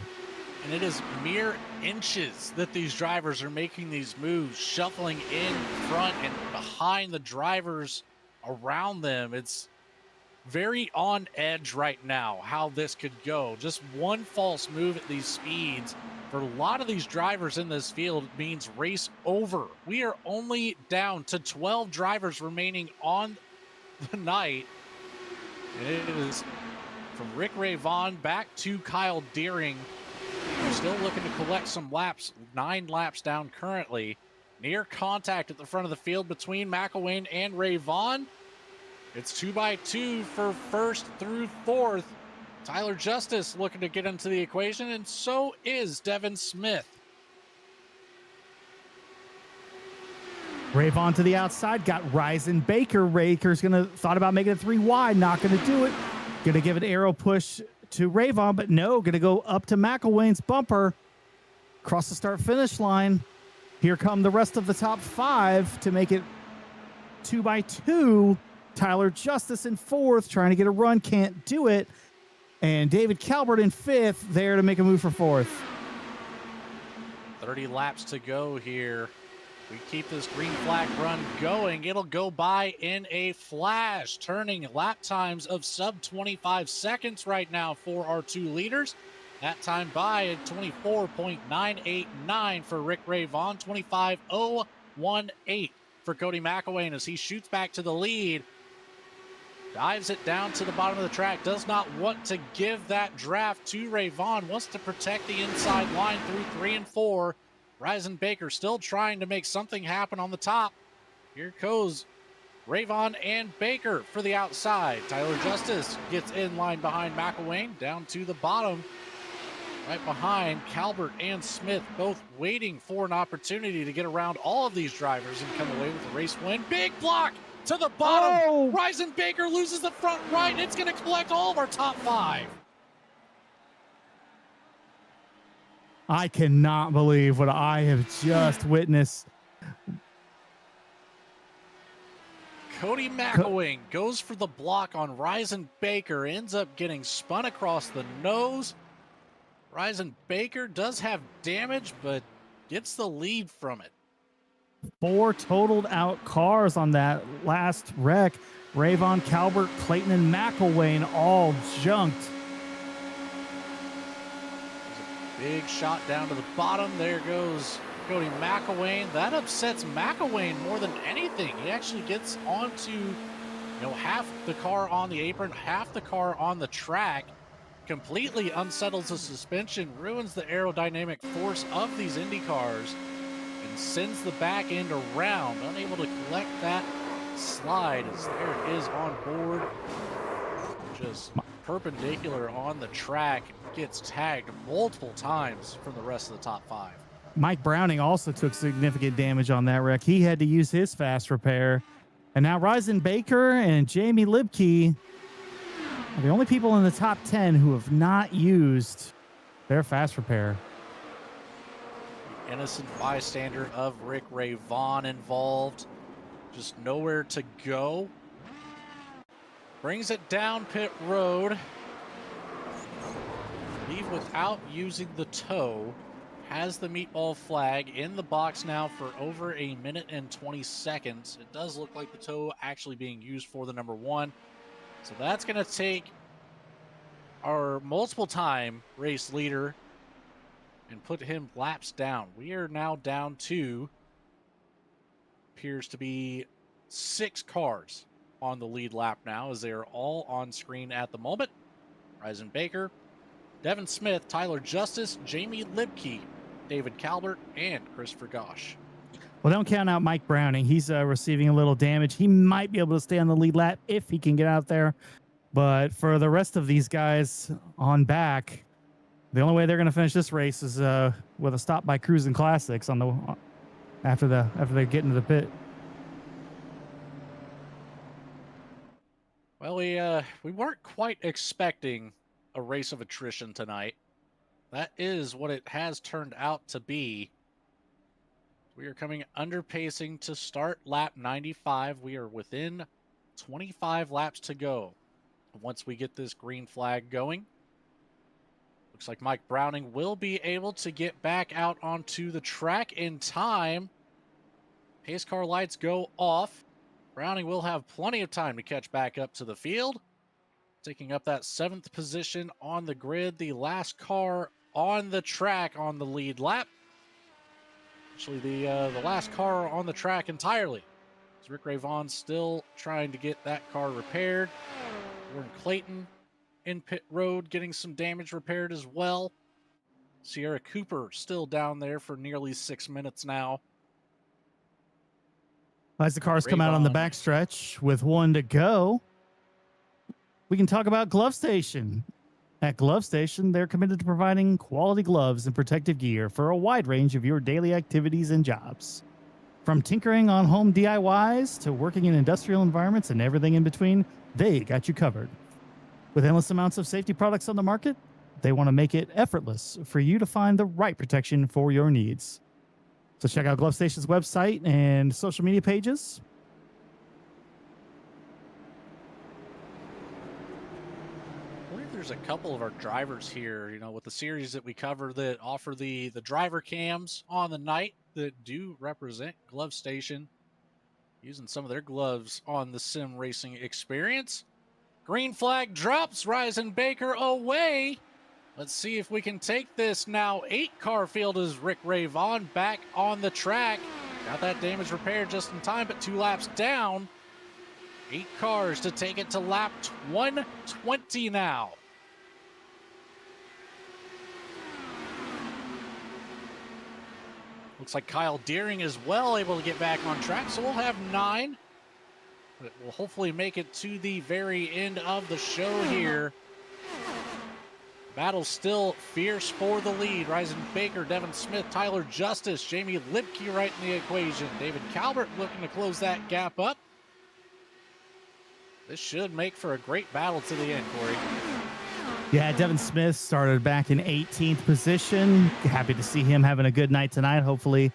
And it is mere inches that these drivers are making these moves, shuffling in front and behind the drivers around them. It's very on edge right now how this could go. Just one false move at these speeds for a lot of these drivers in this field means race over. We are only down to 12 drivers remaining on the night. And it is from Rick Ray Vaughn back to Kyle Deering. We're still looking to collect some laps, 9 laps down currently. Near contact at the front of the field between McElwain and Ray Vaughn. It's 2 by 2 for 1st through 4th. Tyler Justice looking to get into the equation, and so is Devin Smith. Ray Vaughn to the outside, got Ryzen Baker. Baker's thought about making it 3 wide, not going to do it. Going to give an arrow push to Ray Vaughn, but no, going to go up to McElwain's bumper. Cross the start-finish line. Here come the rest of the top 5 to make it 2 by 2. Tyler Justice in 4th, trying to get a run, can't do it. And David Calvert in 5th, there to make a move for 4th. 30 laps to go here. We keep this green flag run going. It'll go by in a flash, turning lap times of sub 25 seconds right now for our 2 leaders. That time by at 24.989 for Rick Ray Vaughn, 25.018 for Cody McElwain as he shoots back to the lead. Dives it down to the bottom of the track. Does not want to give that draft to Ray Vaughn. Wants to protect the inside line through 3 and 4. Ryzen Baker still trying to make something happen on the top. Here goes Ray Vaughn and Baker for the outside. Tyler Justice gets in line behind McElwain. Down to the bottom. Right behind Calvert and Smith, both waiting for an opportunity to get around all of these drivers and come away with a race win. Big block to the bottom. Oh. Ryzen Baker loses the front right. It's going to collect all of our top 5. I cannot believe what I have just witnessed. Cody McElwain goes for the block on Ryzen Baker, ends up getting spun across the nose. Ryzen Baker does have damage, but gets the lead from it. 4 totaled out cars on that last wreck. Rayvon, Calvert, Clayton, and McElwain all junked. Big shot down to the bottom. There goes Cody McElwain. That upsets McElwain more than anything. He actually gets onto, half the car on the apron, half the car on the track. Completely unsettles the suspension, ruins the aerodynamic force of these Indy cars, and sends the back end around, unable to collect that slide as there it is on board. Just perpendicular on the track, gets tagged multiple times from the rest of the top 5. Mike Browning also took significant damage on that wreck. He had to use his fast repair. And now Ryzen Baker and Jamie Libke are the only people in the top 10 who have not used their fast repair. The innocent bystander of Rick Ray Vaughn involved. Just nowhere to go. Brings it down pit road. Leave without using the tow. Has the meatball flag in the box now for over 1 minute and 20 seconds. It does look like the tow actually being used for the number 1. So that's going to take our multiple time race leader and put him laps down. We are now down to, appears to be 6 cars on the lead lap now, as they are all on screen at the moment. Ryzen Baker, Devin Smith, Tyler Justice, Jamie Libke, David Calvert, and Christopher Gosh. Well, don't count out Mike Browning. He's receiving a little damage. He might be able to stay on the lead lap if he can get out there. But for the rest of these guys on back, the only way they're going to finish this race is with a stop by Cruising Classics on the after they get into the pit. Well, we weren't quite expecting a race of attrition tonight. That is what it has turned out to be. We are coming under pacing to start lap 95. We are within 25 laps to go. Once we get this green flag going, looks like Mike Browning will be able to get back out onto the track in time. Pace car lights go off. Browning will have plenty of time to catch back up to the field. Taking up that 7th position on the grid, the last car on the track on the lead lap. Actually, the last car on the track entirely. As Rick Ray Vaughn still trying to get that car repaired. Warren Clayton in pit road getting some damage repaired as well. Sierra Cooper still down there for nearly 6 minutes now. As the cars come out on the backstretch with 1 to go, we can talk about Glove Station. At Glove Station, they're committed to providing quality gloves and protective gear for a wide range of your daily activities and jobs. From tinkering on home DIYs to working in industrial environments and everything in between, they got you covered. With endless amounts of safety products on the market, they want to make it effortless for you to find the right protection for your needs. So check out Glove Station's website and social media pages. I believe there's a couple of our drivers here, with the series that we cover that offer the driver cams on the night that do represent Glove Station, using some of their gloves on the sim racing experience. Green flag drops, Ryzen Baker away. Let's see if we can take this now 8-car field as Rick Ray Vaughn back on the track. Got that damage repaired just in time, but 2 laps down. 8 cars to take it to lap 120 now. Looks like Kyle Deering is well able to get back on track, so we'll have 9. But we'll hopefully make it to the very end of the show here. Battle still fierce for the lead. Ryzen Baker, Devin Smith, Tyler Justice, Jamie Libke right in the equation. David Calvert looking to close that gap up. This should make for a great battle to the end, Corey. Yeah, Devin Smith started back in 18th position. Happy to see him having a good night tonight. Hopefully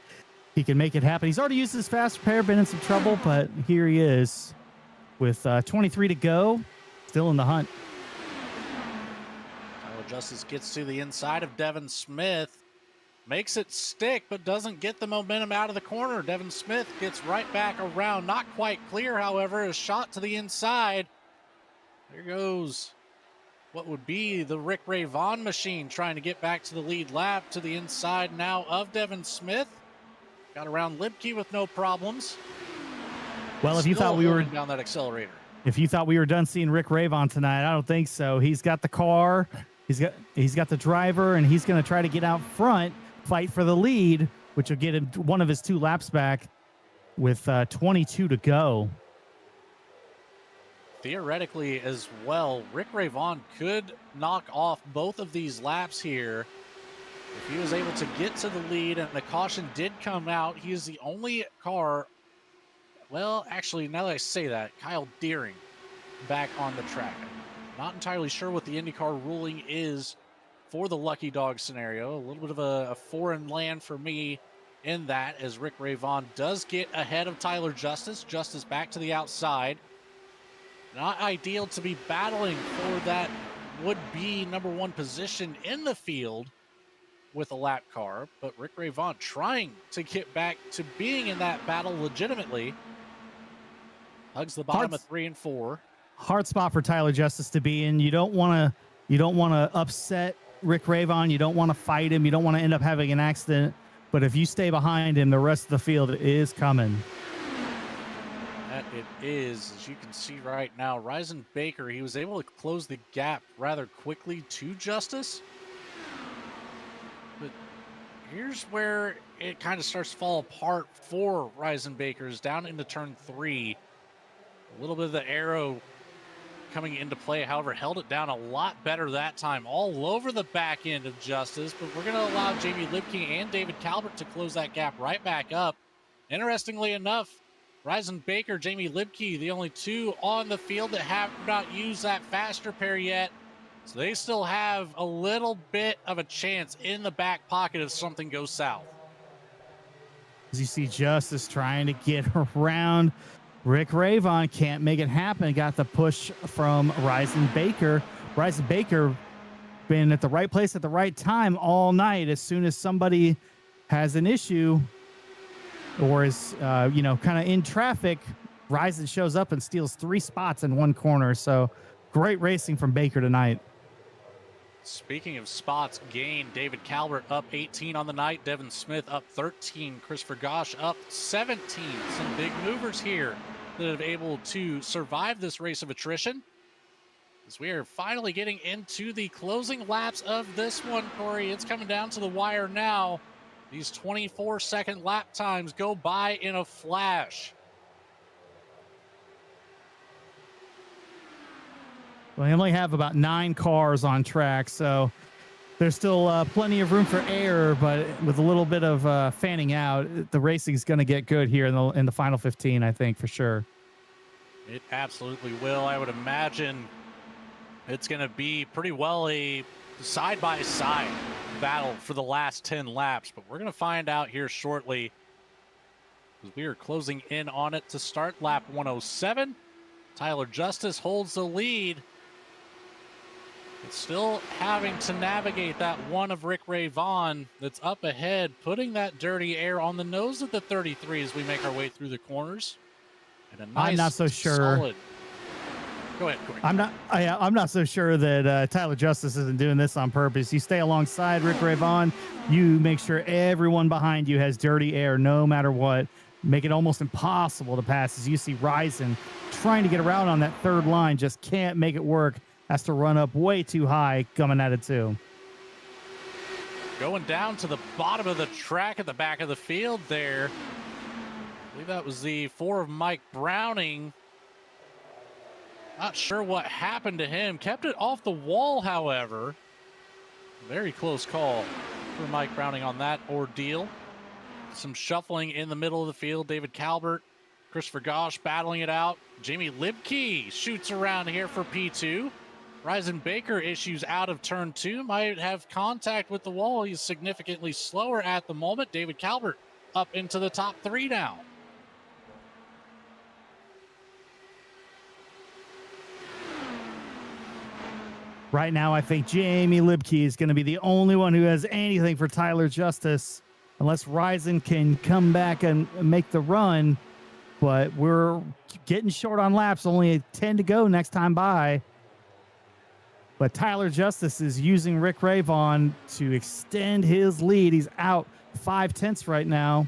he can make it happen. He's already used his fast repair, been in some trouble, but here he is with 23 to go, still in the hunt. Tyler Justice gets to the inside of Devin Smith, makes it stick, but doesn't get the momentum out of the corner. Devin Smith gets right back around. Not quite clear, however, a shot to the inside. There goes what would be the Rick Ray Vaughn machine trying to get back to the lead lap to the inside now of Devin Smith. Got around Lipke with no problems. Well, if you thought we were down that accelerator, if you thought we were done seeing Rick Ravon tonight, I don't think so. He's got the car, he's got the driver, and he's going to try to get out front, fight for the lead, which will get him one of his 2 laps back with 22 to go. Theoretically as well, Rick Ray Vaughn could knock off both of these laps here if he was able to get to the lead, and the caution did come out. He is the only car, well, actually, now that I say that, Kyle Deering back on the track. Not entirely sure what the IndyCar ruling is for the lucky dog scenario. A little bit of a foreign land for me in that, as Rick Ray Vaughn does get ahead of Tyler Justice. Justice back to the outside. Not ideal to be battling for that would-be number 1 position in the field with a lap car, but Rick Ray Vaughn trying to get back to being in that battle legitimately. Hugs the bottom of 3 and 4. Hard spot for Tyler Justice to be in. You don't want to upset Rick Ray Vaughn. You don't want to fight him. You don't want to end up having an accident. But if you stay behind him, the rest of the field is coming. That it is, as you can see right now. Ryzen Baker, he was able to close the gap rather quickly to Justice. But here's where it kind of starts to fall apart for Ryzen Baker's down into turn 3. A little bit of the arrow coming into play, however, held it down a lot better that time, all over the back end of Justice. But we're going to allow Jamie Lipke and David Calvert to close that gap right back up. Interestingly enough, Ryzen Baker, Jamie Lipke, the only 2 on the field that have not used that fast repair yet. So they still have a little bit of a chance in the back pocket if something goes south. As you see Justice trying to get around Rick Ray Vaughn, can't make it happen. Got the push from Ryzen Baker. Ryzen Baker been at the right place at the right time all night. As soon as somebody has an issue or is, kind of in traffic, Ryzen shows up and steals 3 spots in 1 corner. So great racing from Baker tonight. Speaking of spots gained, David Calvert up 18 on the night. Devin Smith up 13. Christopher Gosch up 17. Some big movers here that have able to survive this race of attrition. As we are finally getting into the closing laps of this one, Corey, it's coming down to the wire now. These 24-second lap times go by in a flash. Well, they only have about 9 cars on track, so there's still plenty of room for error, but with a little bit of fanning out, the racing is going to get good here in the final 15, I think, for sure. It absolutely will. I would imagine it's going to be pretty well a side-by-side battle for the last 10 laps, but we're going to find out here shortly, because we are closing in on it to start lap 107. Tyler Justice holds the lead. It's still having to navigate that one of Rick Ray Vaughn that's up ahead, putting that dirty air on the nose of the 33 as we make our way through the corners. And a nice, I'm not so sure. Solid... Go ahead, Corey. I'm not so sure that Tyler Justice isn't doing this on purpose. You stay alongside Rick Ray Vaughn. You make sure everyone behind you has dirty air no matter what. Make it almost impossible to pass. As you see Ryzen trying to get around on that 3rd line, just can't make it work. Has to run up way too high coming at it too. Going down to the bottom of the track at the back of the field there. I believe that was the 4 of Mike Browning. Not sure what happened to him. Kept it off the wall, however. Very close call for Mike Browning on that ordeal. Some shuffling in the middle of the field. David Calvert, Christopher Gosch battling it out. Jamie Lipke shoots around here for P2. Ryzen Baker issues out of turn 2, might have contact with the wall. He's significantly slower at the moment. David Calvert up into the top 3 now. Right now, I think Jamie Libke is going to be the only one who has anything for Tyler Justice, unless Ryzen can come back and make the run. But we're getting short on laps, only 10 to go next time by. But Tyler Justice is using Rick Ravon to extend his lead. He's out 5/10 right now.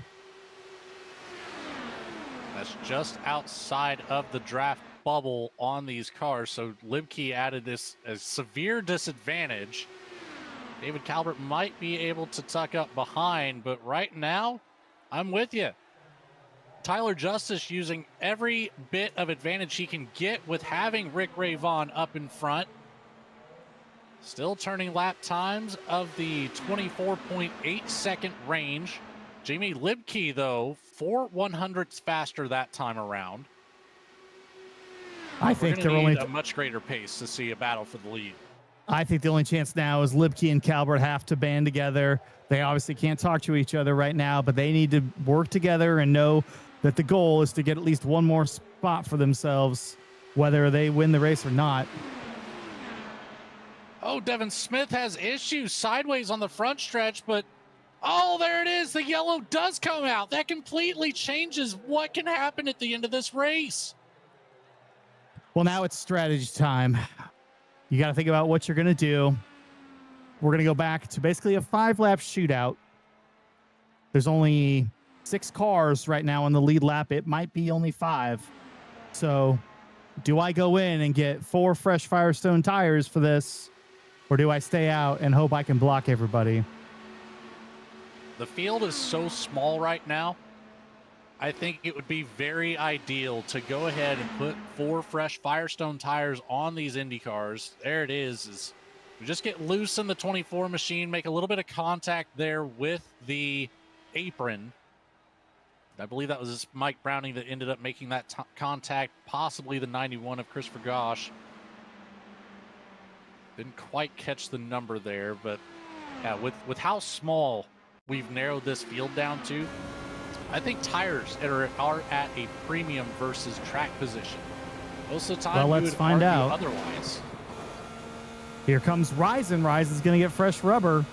That's just outside of the draft bubble on these cars. So Libke added this as severe disadvantage. David Calvert might be able to tuck up behind, but right now, I'm with you. Tyler Justice using every bit of advantage he can get with having Rick Ravon up in front. Still turning lap times of the 24.8 second range. Jamie Libke, though, 4/100ths faster that time around. I think they're only only a much greater pace to see a battle for the lead. I think the only chance now is Libke and Calvert have to band together. They obviously can't talk to each other right now, but they need to work together and know that the goal is to get at least one more spot for themselves, whether they win the race or not. Oh, Devin Smith has issues sideways on the front stretch, but oh, there it is. The yellow does come out. That completely changes what can happen at the end of this race. Well, now it's strategy time. You got to think about what you're going to do. We're going to go back to basically a 5-lap shootout. There's only 6 cars right now on the lead lap. It might be only 5. So do I go in and get 4 fresh Firestone tires for this? Or do I stay out and hope I can block everybody? The field is so small right now. I think it would be very ideal to go ahead and put 4 fresh Firestone tires on these Indy cars. There it is we just get loose in the 24 machine, make a little bit of contact there with the apron. I believe that was Mike Browning that ended up making that contact, possibly the 91 of Christopher Gosch. Didn't quite catch the number there, but yeah, with how small we've narrowed this field down to, I think tires are at a premium versus track position. Most of the time, well, we let's would find argue out. Otherwise, Here comes Ryzen. Ryzen's going to get fresh rubber.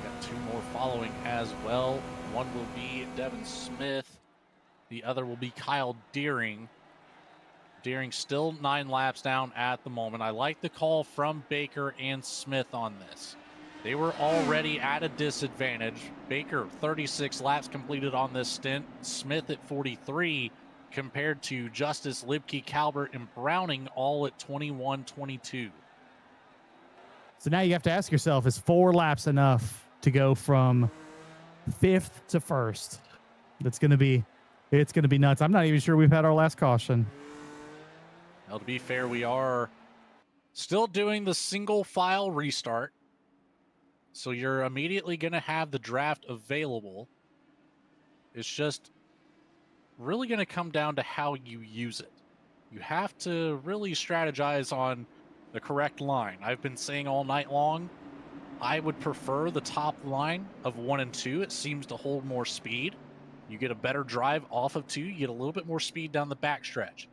got 2 more following as well. One will be Devin Smith. The other will be Kyle Deering. Deering still 9 laps down at the moment. I like the call from Baker and Smith on this. They were already at a disadvantage. Baker, 36 laps completed on this stint. Smith at 43 compared to Justice, Libke, Calvert, and Browning all at 21-22. So now you have to ask yourself, is 4 laps enough to go from 5th to 1st? It's going to be nuts. I'm not even sure we've had our last caution. Now, to be fair, we are still doing the single file restart. So you're immediately going to have the draft available. It's just really going to come down to how you use it. You have to really strategize on the correct line. I've been saying all night long, I would prefer the top line of 1 and 2. It seems to hold more speed. You get a better drive off of 2. You get a little bit more speed down the backstretch.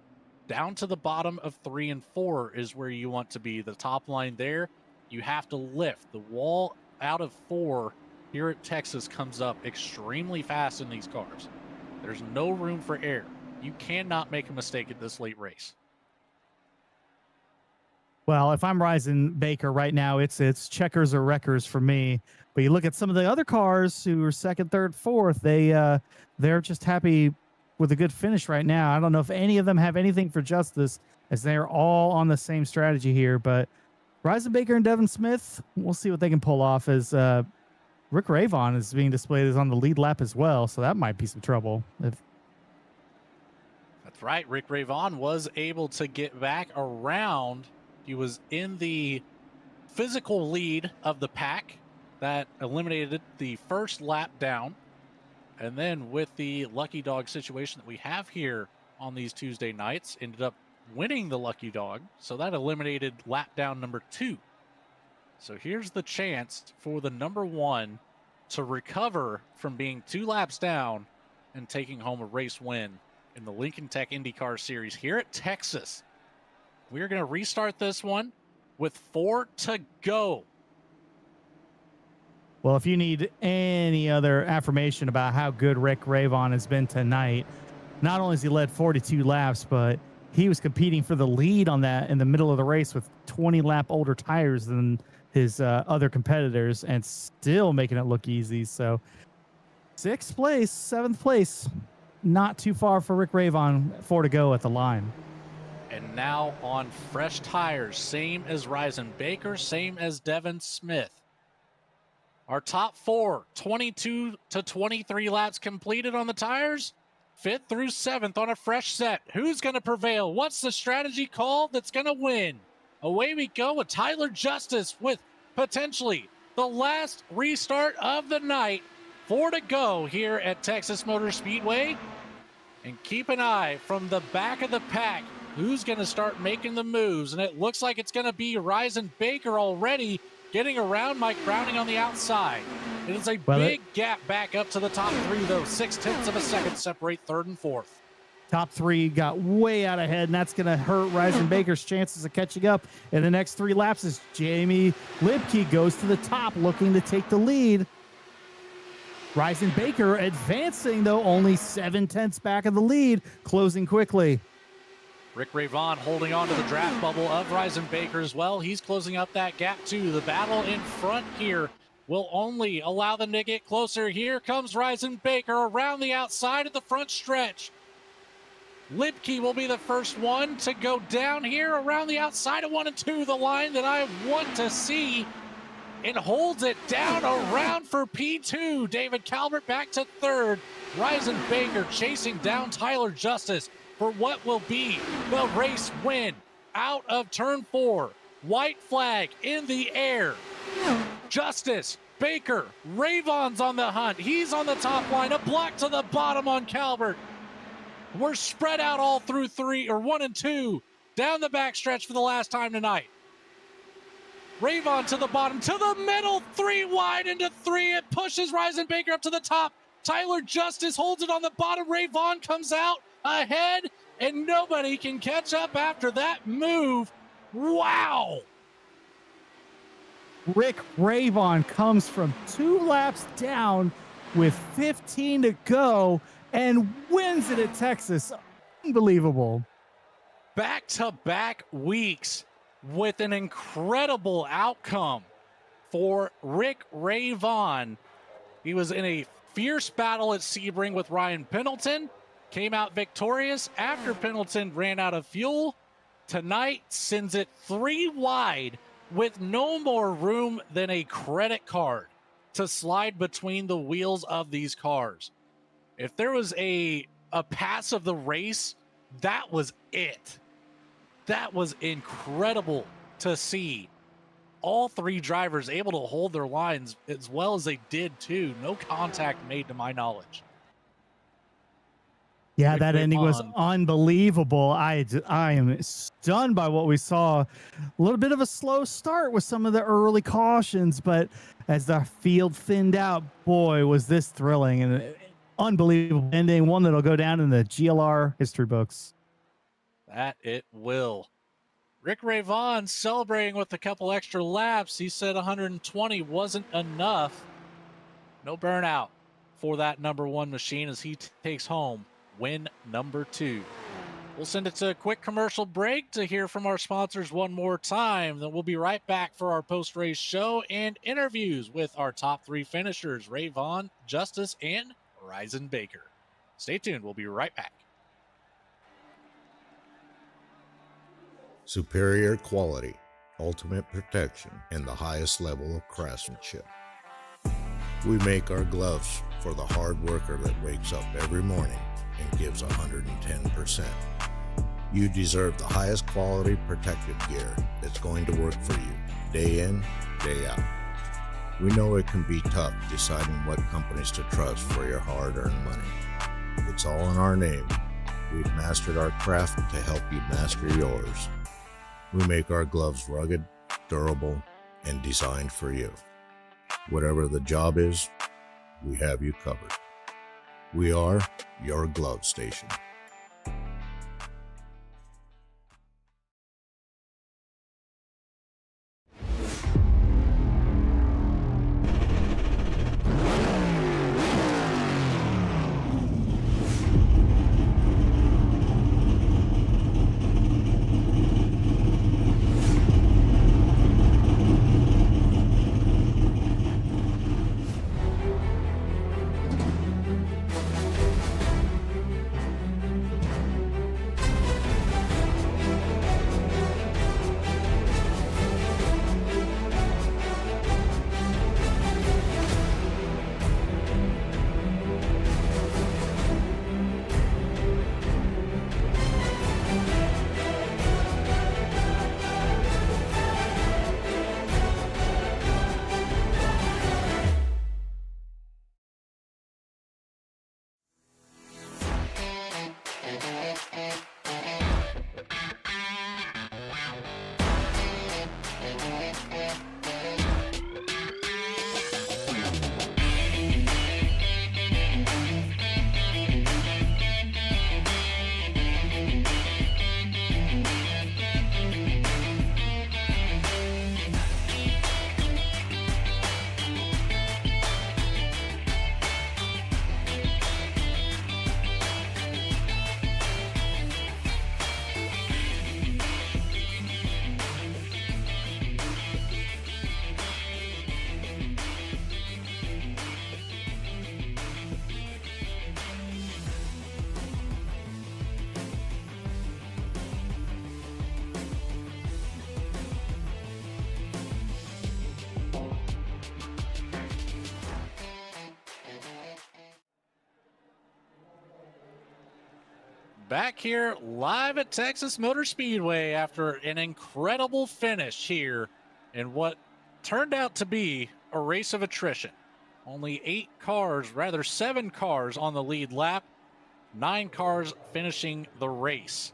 Down to the bottom of 3 and 4 is where you want to be. The top line there, you have to lift. The wall out of 4 here at Texas comes up extremely fast in these cars. There's no room for error. You cannot make a mistake at this late race. Well, if I'm Ryzen Baker right now, it's checkers or wreckers for me. But you look at some of the other cars who are 2nd, 3rd, 4th, they're just happy with a good finish right now. I don't know if any of them have anything for Justice, as they're all on the same strategy here. But Ryzen Baker and Devin Smith, we'll see what they can pull off, as Rick Ravon is being displayed as on the lead lap as well. So that might be some trouble. That's right. Rick Ravon was able to get back around. He was in the physical lead of the pack that eliminated the first lap down. And then with the lucky dog situation that we have here on these Tuesday nights, ended up winning the lucky dog. So that eliminated lap down number 2. So here's the chance for the number 1 to recover from being 2 laps down and taking home a race win in the Lincoln Tech IndyCar Series here at Texas. We're going to restart this one with 4 to go. Well, if you need any other affirmation about how good Rick Ravon has been tonight, not only has he led 42 laps, but he was competing for the lead on that in the middle of the race with 20 lap older tires than his other competitors and still making it look easy. So 6th place, 7th place, not too far for Rick Ravon, 4 to go at the line. And now on fresh tires, same as Ryzen Baker, same as Devin Smith. Our top 4, 22 to 23 laps completed on the tires. 5th through 7th on a fresh set. Who's going to prevail? What's the strategy call that's going to win? Away we go with Tyler Justice with potentially the last restart of the night. 4 to go here at Texas Motor Speedway. And keep an eye from the back of the pack. Who's going to start making the moves? And it looks like it's going to be Ryzen Baker already getting around Mike Browning on the outside. It is a big gap back up to the top 3, though. 0.6 of a second separate 3rd and 4th. Top 3 got way out ahead, and that's going to hurt Ryzen Baker's chances of catching up in the next 3 laps as Jamie Libke goes to the top, looking to take the lead. Ryzen Baker advancing, though, only 0.7 back of the lead, closing quickly. Rick Ravon holding on to the draft bubble of Ryzen Baker as well. He's closing up that gap too. The battle in front here will only allow them to get closer. Here comes Ryzen Baker around the outside of the front stretch. Libke will be the first one to go down here around the outside of 1 and 2, the line that I want to see, and holds it down around for P2. David Calvert back to 3rd. Ryzen Baker chasing down Tyler Justice for what will be the race win out of turn 4. White flag in the air. Justice, Baker, Ravon's on the hunt. He's on the top line. A block to the bottom on Calvert. We're spread out all through 1 and 2. Down the backstretch for the last time tonight. Ravon to the bottom, to the middle, 3 wide into 3. It pushes Ryzen Baker up to the top. Tyler Justice holds it on the bottom. Ravon comes out ahead, and nobody can catch up after that move. Wow. Rick Ravon comes from 2 laps down with 15 to go and wins it at Texas. Unbelievable. Back-to-back weeks with an incredible outcome for Rick Ravon. He was in a fierce battle at Sebring with Ryan Pendleton. Came out victorious after Pendleton ran out of fuel. Tonight sends it 3 wide with no more room than a credit card to slide between the wheels of these cars. If there was a pass of the race, that was it. That was incredible to see. All 3 drivers able to hold their lines as well as they did too. No contact made to my knowledge. Yeah, that ending was unbelievable. I am stunned by what we saw. A little bit of a slow start with some of the early cautions, but as the field thinned out, boy, was this thrilling and an unbelievable ending. One that'll go down in the GLR history books. That it will. Rick Ravon celebrating with a couple extra laps. He said 120 wasn't enough. No burnout for that number 1 machine as he takes home win number 2. We'll send it to a quick commercial break to hear from our sponsors one more time. Then we'll be right back for our post-race show and interviews with our top 3 finishers, Ravon, Justice, and Ryzen Baker. Stay tuned. We'll be right back. Superior quality, ultimate protection, and the highest level of craftsmanship. We make our gloves for the hard worker that wakes up every morning and gives 110%. You deserve the highest quality protective gear that's going to work for you day in, day out. We know it can be tough deciding what companies to trust for your hard-earned money. It's all in our name, We've mastered our craft to help you master yours. We make our gloves rugged, durable, and designed for you. Whatever the job is, we have you covered. We are your glove station. Back here live at Texas Motor Speedway after an incredible finish here in what turned out to be a race of attrition. Only 7 cars on the lead lap, 9 cars finishing the race.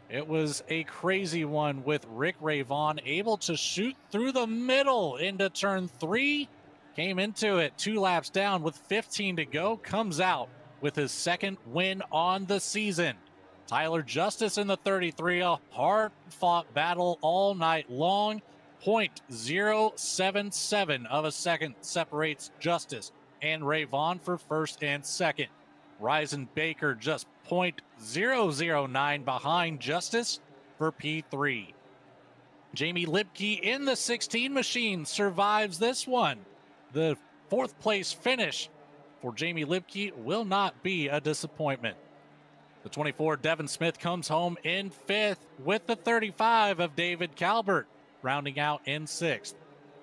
It was a crazy one with Rick Ray Vaughn able to shoot through the middle into turn 3. Came into it 2 laps down with 15 to go, comes out with his second win on the season. Tyler Justice in the 33, a hard-fought battle all night long. 0.077 of a second separates Justice and Ray Vaughn for first and second. Ryzen Baker just 0.009 behind Justice for P3. Jamie Lipke in the 16 machine survives this one. The 4th place finish for Jamie Lipke will not be a disappointment. The 24, Devin Smith, comes home in 5th with the 35 of David Calvert, rounding out in 6th.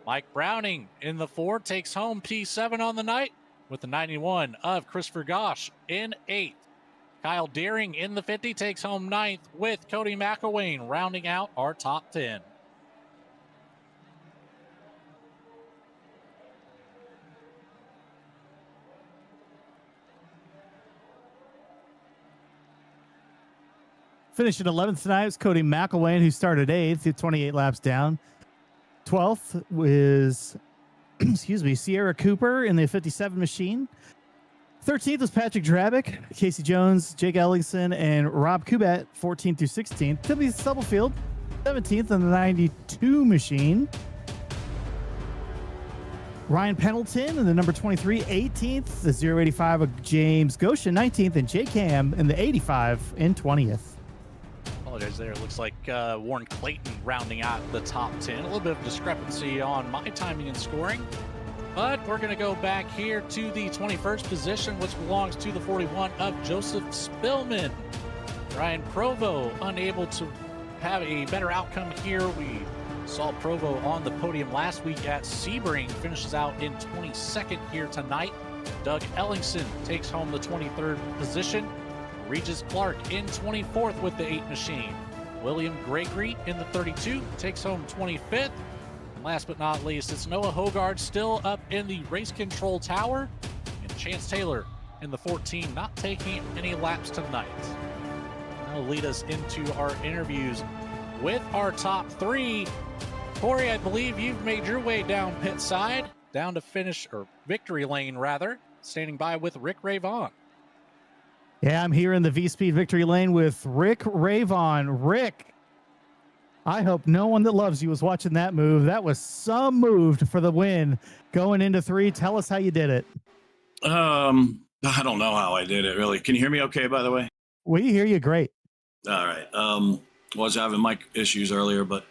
Mike Browning in the 4 takes home P7 on the night with the 91 of Christopher Gosch in 8th. Kyle Deering in the 50 takes home 9th with Cody McElwain rounding out our top 10. Finishing 11th tonight was Cody McElwain, who started 8th, 28 laps down. 12th was, Sierra Cooper in the 57 machine. 13th was Patrick Drabick, Casey Jones, Jake Ellingson, and Rob Kubat, 14th through 16th. Timothy Stubblefield, 17th in the 92 machine. Ryan Pendleton in the number 23, 18th. The 085 of James Goshen, 19th. And Jay Cam in the 85 in 20th. Apologize there. It looks like Warren Clayton rounding out the top 10. A little bit of discrepancy on my timing and scoring. But we're going to go back here to the 21st position, which belongs to the 41 of Joseph Spillman. Ryan Provo unable to have a better outcome here. We saw Provo on the podium last week at Sebring, finishes out in 22nd here tonight. Doug Ellingson takes home the 23rd position. Regis Clark in 24th with the 8 machine. William Gregory in the 32 takes home 25th. And last but not least, it's Noah Hogard still up in the race control tower. And Chance Taylor in the 14 not taking any laps tonight. That'll lead us into our interviews with our top three. Corey, I believe you've made your way down pit side, down to finish, or victory lane rather, standing by with Rick Ray Vaughn. Yeah, I'm here in the V-Speed victory lane with Rick Ravon. Rick, I hope no one that loves you was watching that move. That was some move for the win going into 3. Tell us how you did it. I don't know how I did it really. Can you hear me okay, by the way? We hear you great. All right. Was having mic issues earlier, but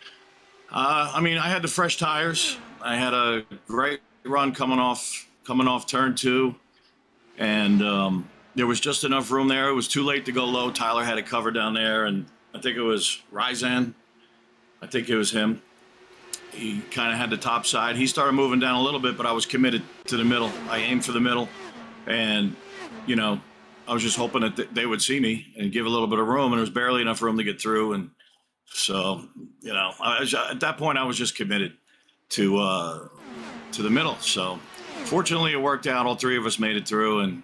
I mean, I had the fresh tires. I had a great run coming off turn 2, and there was just enough room there. It was too late to go low. Tyler had it covered down there, and I think it was Ryzan. I think it was him. He kind of had the top side. He started moving down a little bit, but I was committed to the middle. I aimed for the middle, and you know, I was just hoping that they would see me and give a little bit of room, and there was barely enough room to get through. And so, you know, at that point, I was just committed to the middle. So, fortunately, it worked out. All 3 of us made it through, and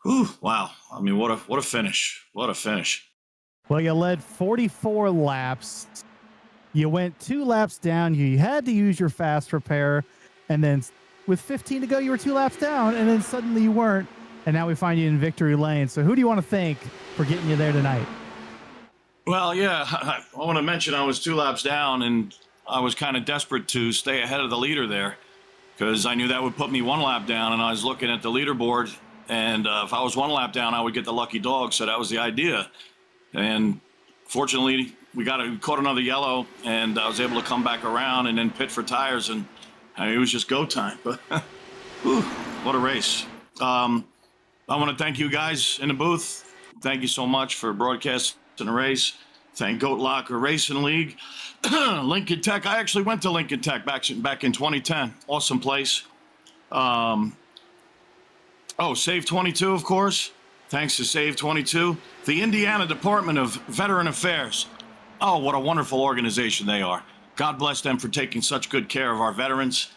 whew, wow! I mean, what a finish! What a finish! Well, you led 44 laps. You went 2 laps down. You had to use your fast repair, and then with 15 to go, you were 2 laps down, and then suddenly you weren't. And now we find you in victory lane. So who do you want to thank for getting you there tonight? Well, yeah, I want to mention I was 2 laps down, and I was kind of desperate to stay ahead of the leader there because I knew that would put me 1 lap down, and I was looking at the leaderboard, and if I was 1 lap down, I would get the lucky dog, so that was the idea. And fortunately, we caught another yellow, and I was able to come back around and then pit for tires, and I mean, it was just go time. But whew, what a race. I want to thank you guys in the booth. Thank you so much for broadcasting the race. Thank Goat Locker Racing League. Lincoln Tech. I actually went to Lincoln Tech back in 2010. Awesome place. Save 22, of course. Thanks to Save 22. The Indiana Department of Veteran Affairs. Oh, what a wonderful organization they are. God bless them for taking such good care of our veterans.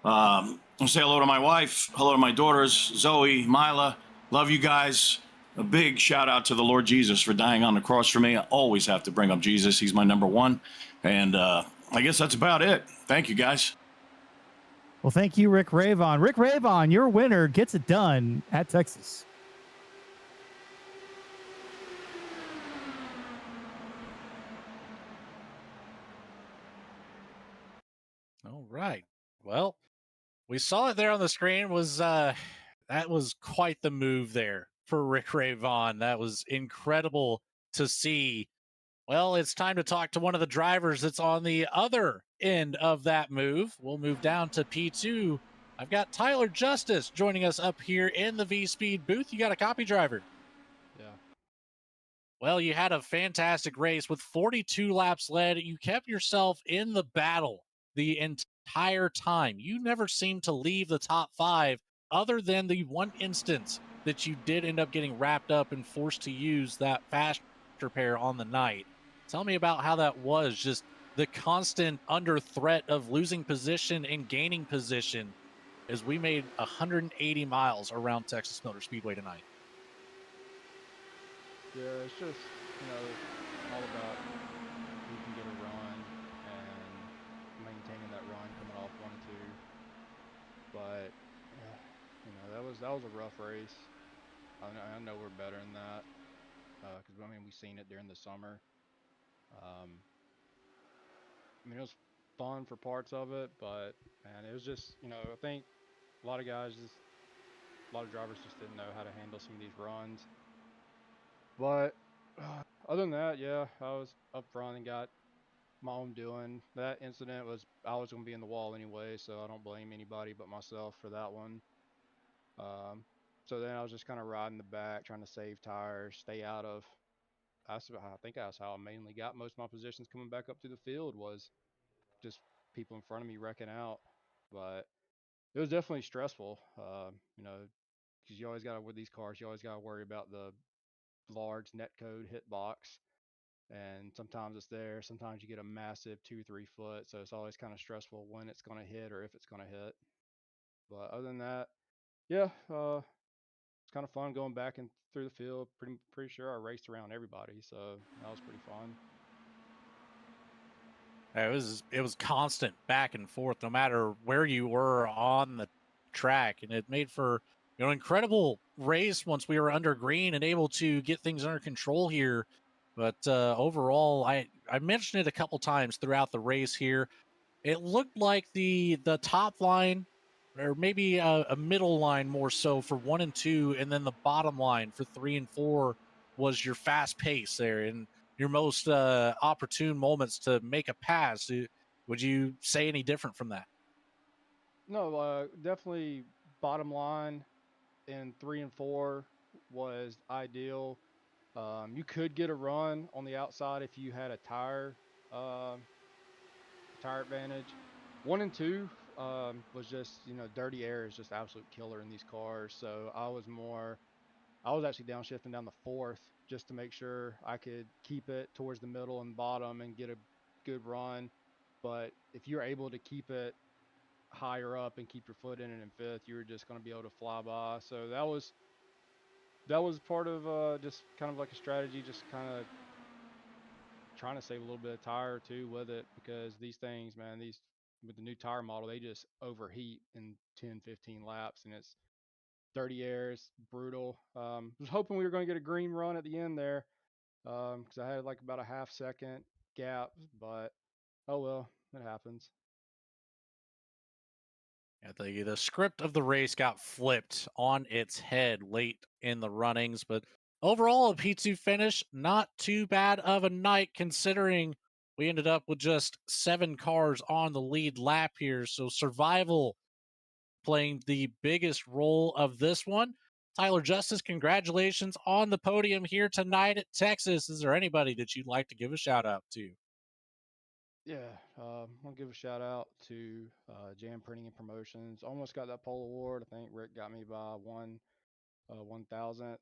I'll say hello to my wife, hello to my daughters, Zoe, Mila. Love you guys. A big shout out to the Lord Jesus for dying on the cross for me. I always have to bring up Jesus. He's my number one. And I guess that's about it. Thank you, guys. Well, thank you, Rick Ravon. Rick Ravon, your winner, gets it done at Texas. All right. Well, we saw it there on the screen. That was quite the move there for Rick Ray Vaughn. That was incredible to see. Well, it's time to talk to one of the drivers that's on the other end of that move. We'll move down to P2. I've got Tyler Justice joining us up here in the V-Speed booth. You got a copy, driver? Yeah. Well, you had a fantastic race with 42 laps led. You kept yourself in the battle the entire time. You never seemed to leave the top 5 other than the one instance that you did end up getting wrapped up and forced to use that fast repair on the night. Tell me about how that was, just the constant under threat of losing position and gaining position as we made 180 miles around Texas Motor Speedway tonight. Yeah, it's just, all about who can get a run and maintaining that run coming off 1-2. But, that was a rough race. I know we're better than that because, we've seen it during the summer. It was fun for parts of it, but, man, it was just, I think a lot of drivers just didn't know how to handle some of these runs. But other than that, yeah, I was up front and got my own doing. That incident I was going to be in the wall anyway, so I don't blame anybody but myself for that one. So then I was just kind of riding the back, trying to save tires, stay out of. I think that's how I mainly got most of my positions coming back up to the field, was just people in front of me wrecking out. But it was definitely stressful, because you always got to, with these cars, you always got to worry about the large netcode hitbox. And sometimes it's there, sometimes you get a massive 2-3 foot, so it's always kind of stressful when it's going to hit or if it's going to hit. But other than that, yeah, it's kind of fun going back and through the field. Pretty sure I raced around everybody, so that was pretty fun. It was constant back and forth, no matter where you were on the track, and it made for incredible race once we were under green and able to get things under control here. But overall, I mentioned it a couple times throughout the race here. It looked like the top line, or maybe a middle line more so for 1 and 2, and then the bottom line for 3 and 4 was your fast pace there and your most opportune moments to make a pass. Would you say any different from that? No, definitely bottom line in 3 and 4 was ideal. You could get a run on the outside if you had a tire advantage. 1 and 2 was just dirty air is just absolute killer in these cars. So I was actually downshifting down the fourth just to make sure I could keep it towards the middle and bottom and get a good run. But if you're able to keep it higher up and keep your foot in it in fifth, you were just going to be able to fly by. So that was part of just kind of like a strategy, just kind of trying to save a little bit of tire too with it, because these things, man, these with the new tire model, they just overheat in 10, 15 laps, and it's dirty air. It's brutal. Was hoping we were going to get a green run at the end there, because I had like about a half second gap, but oh well, it happens. Yeah, the script of the race got flipped on its head late in the runnings, but overall a P2 finish, not too bad of a night considering we ended up with just 7 cars on the lead lap here. So survival playing the biggest role of this one. Tyler Justice, congratulations on the podium here tonight at Texas. Is there anybody that you'd like to give a shout out to? Yeah, I want to give a shout out to Jam Printing and Promotions. Almost got that pole award. I think Rick got me by 1/1000th.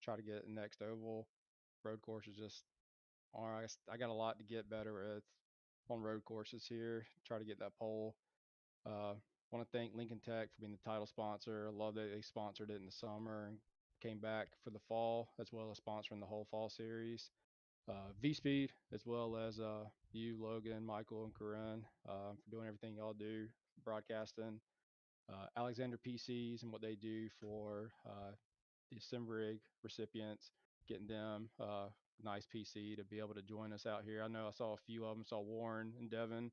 Try to get the next oval. Road course is just all right. I got a lot to get better with on road courses here. Try to get that pole. Want to thank Lincoln Tech for being the title sponsor. I love that they sponsored it in the summer and came back for the fall, as well as sponsoring the whole fall series. V Speed, as well as you, Logan, Michael, and Corinne, for doing everything y'all do, broadcasting. Alexander PCs and what they do for the Simrig recipients, getting them nice PC to be able to join us out here. I know I saw a few of them. Saw Warren and Devin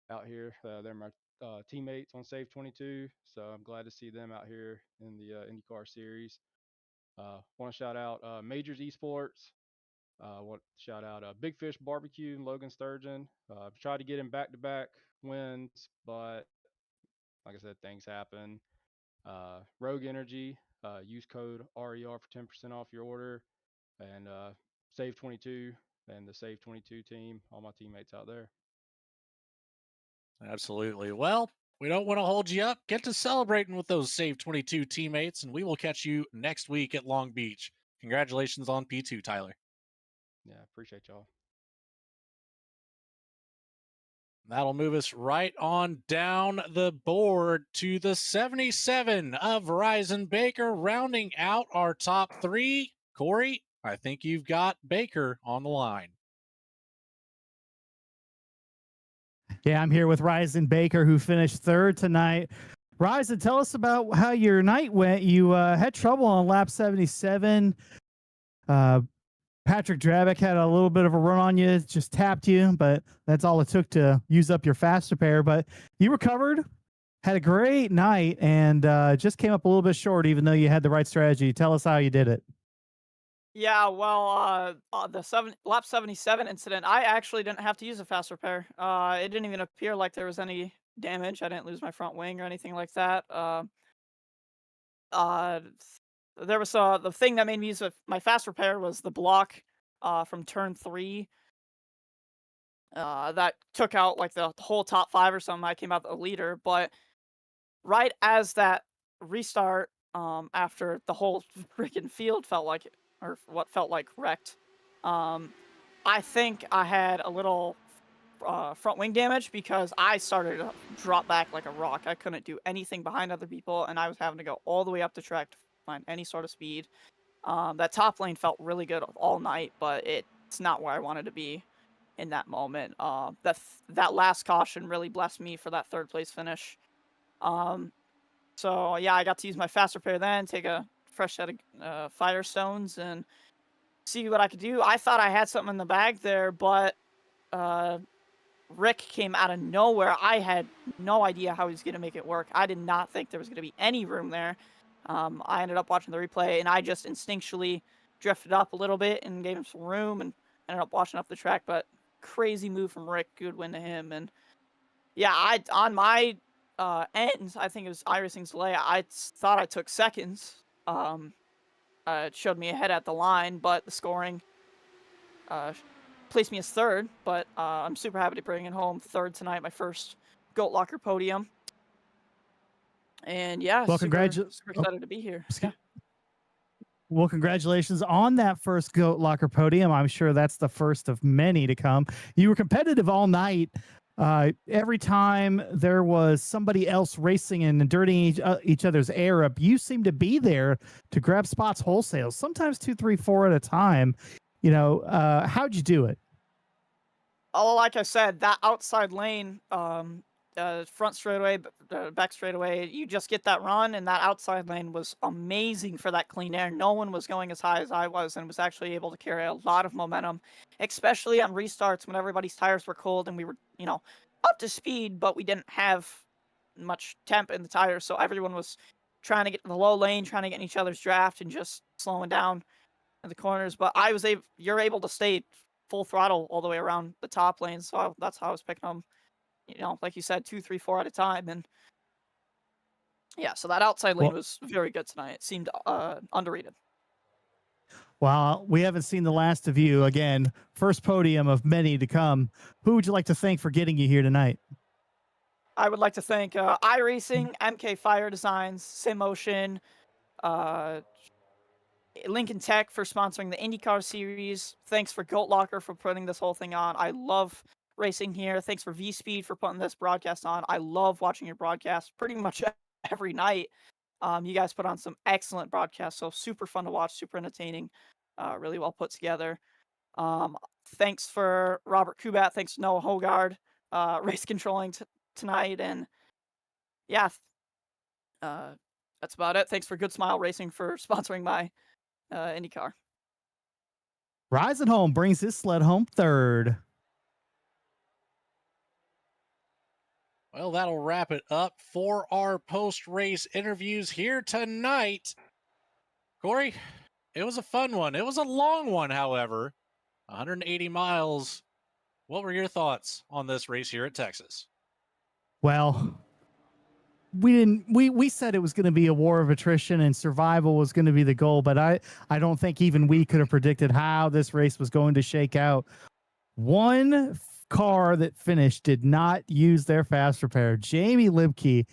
out here. They're my teammates on Save 22, so I'm glad to see them out here in the IndyCar series. Want to shout out Majors Esports. Want to shout out Big Fish Barbecue and Logan Sturgeon. Tried to get him back-to-back wins, but like I said, things happen. Rogue Energy, use code RER for 10% off your order, and Save 22 and the Save 22 team, all my teammates out there. Absolutely. Well, we don't want to hold you up. Get to celebrating with those Save 22 teammates, and we will catch you next week at Long Beach. Congratulations on P2, Tyler. Yeah, appreciate y'all. That'll move us right on down the board to the 77 of Verizon Baker, rounding out our top 3. Corey, I think you've got Baker on the line. Yeah, I'm here with Ryzen Baker, who finished 3rd tonight. Ryzen, tell us about how your night went. You had trouble on lap 77. Patrick Drabick had a little bit of a run on you, just tapped you, but that's all it took to use up your fast repair. But you recovered, had a great night, and just came up a little bit short, even though you had the right strategy. Tell us how you did it. Yeah, well, lap 77 incident, I actually didn't have to use a fast repair. It didn't even appear like there was any damage. I didn't lose my front wing or anything like that. There was the thing that made me use my fast repair was the block from turn 3. That took out like the whole top 5 or something. I came out the leader, but right as that restart, after the whole freaking field felt like, or what felt like wrecked, I think I had a little front wing damage because I started to drop back like a rock. I couldn't do anything behind other people, and I was having to go all the way up the track find any sort of speed. That top lane felt really good all night, but it's not where I wanted to be in that moment. That last caution really blessed me for that third place finish. So yeah, I got to use my fast repair then, take a fresh set of Firestones, and see what I could do. I thought I had something in the bag there, but Rick came out of nowhere. I had no idea how he was going to make it work. I did not think there was going to be any room there. I ended up watching the replay, and I just instinctually drifted up a little bit and gave him some room, and ended up watching up the track. But crazy move from Rick. Good win to him. And yeah, on my end, I think it was iRacing's delay. I thought I took seconds. It showed me ahead at the line, but the scoring placed me as third. But I'm super happy to bring it home third tonight, my first Goat Locker podium. And yeah, Well, super excited to be here. Yeah. Well, congratulations on that first Goat Locker podium. I'm sure that's the first of many to come. You were competitive all night. Every time there was somebody else racing and dirtying each other's air up, you seemed to be there to grab spots wholesale, sometimes 2, 3, 4 at a time. You know, how'd you do it? Oh, like I said, that outside lane, front straightaway, back straightaway, you just get that run, and that outside lane was amazing for that clean air. No one was going as high as I was, and was actually able to carry a lot of momentum, especially on restarts when everybody's tires were cold and we were, up to speed, but we didn't have much temp in the tires, so everyone was trying to get to the low lane, trying to get in each other's draft, and just slowing down in the corners. But you're able to stay full throttle all the way around the top lane, so that's how I was picking them. Like you said, 2, 3, 4 at a time. And yeah, so that outside lane was very good tonight. It seemed underrated. Well, we haven't seen the last of you. Again, first podium of many to come. Who would you like to thank for getting you here tonight? I would like to thank iRacing, MK Fire Designs, SimMotion, Lincoln Tech for sponsoring the IndyCar series. Thanks for Goat Locker for putting this whole thing on. I love racing here. Thanks for V-Speed for putting this broadcast on. I love watching your broadcast pretty much every night. You guys put on some excellent broadcasts, so super fun to watch, super entertaining, really well put together. Thanks for Robert Kubat. Thanks to Noah Hogard, race controlling tonight. And yeah, that's about it. Thanks for Good Smile Racing for sponsoring my IndyCar. Rising Home brings his sled home third. Well, that'll wrap it up for our post-race interviews here tonight. Corey, it was a fun one. It was a long one, however. 180 miles. What were your thoughts on this race here at Texas? Well, we said it was going to be a war of attrition and survival was going to be the goal, but I don't think even we could have predicted how this race was going to shake out. One car that finished did not use their fast repair. Jamie Libke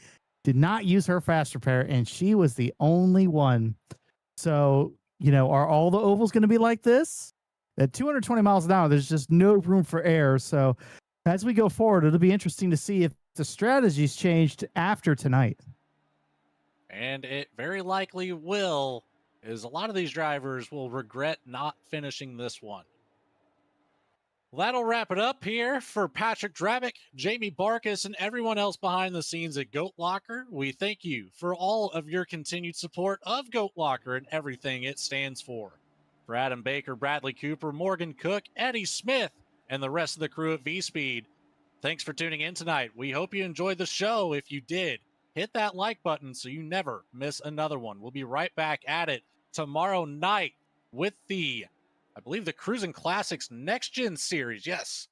did not use her fast repair, and she was the only one. So, are all the ovals going to be like this? At 220 miles an hour, there's just no room for error. So as we go forward, it'll be interesting to see if the strategies changed after tonight. And it very likely will, as a lot of these drivers will regret not finishing this one. Well, that'll wrap it up here for Patrick Drabick, Jamie Barkas, and everyone else behind the scenes at Goat Locker. We thank you for all of your continued support of Goat Locker and everything it stands for. For Adam Baker, Bradley Cooper, Morgan Cook, Eddie Smith, and the rest of the crew at V-Speed, thanks for tuning in tonight. We hope you enjoyed the show. If you did, hit that like button so you never miss another one. We'll be right back at it tomorrow night with I believe the Cruising Classics Next Gen Series. Yes,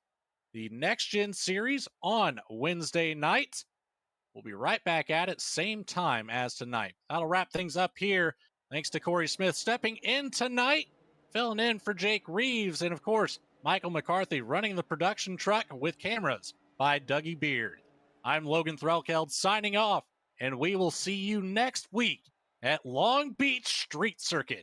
the Next Gen Series on Wednesday night. We'll be right back at it, same time as tonight. That'll wrap things up here. Thanks to Corey Smith stepping in tonight, filling in for Jake Reeves, and of course, Michael McCarthy running the production truck with cameras by Dougie Beard. I'm Logan Threlkeld signing off, and we will see you next week at Long Beach Street Circuit.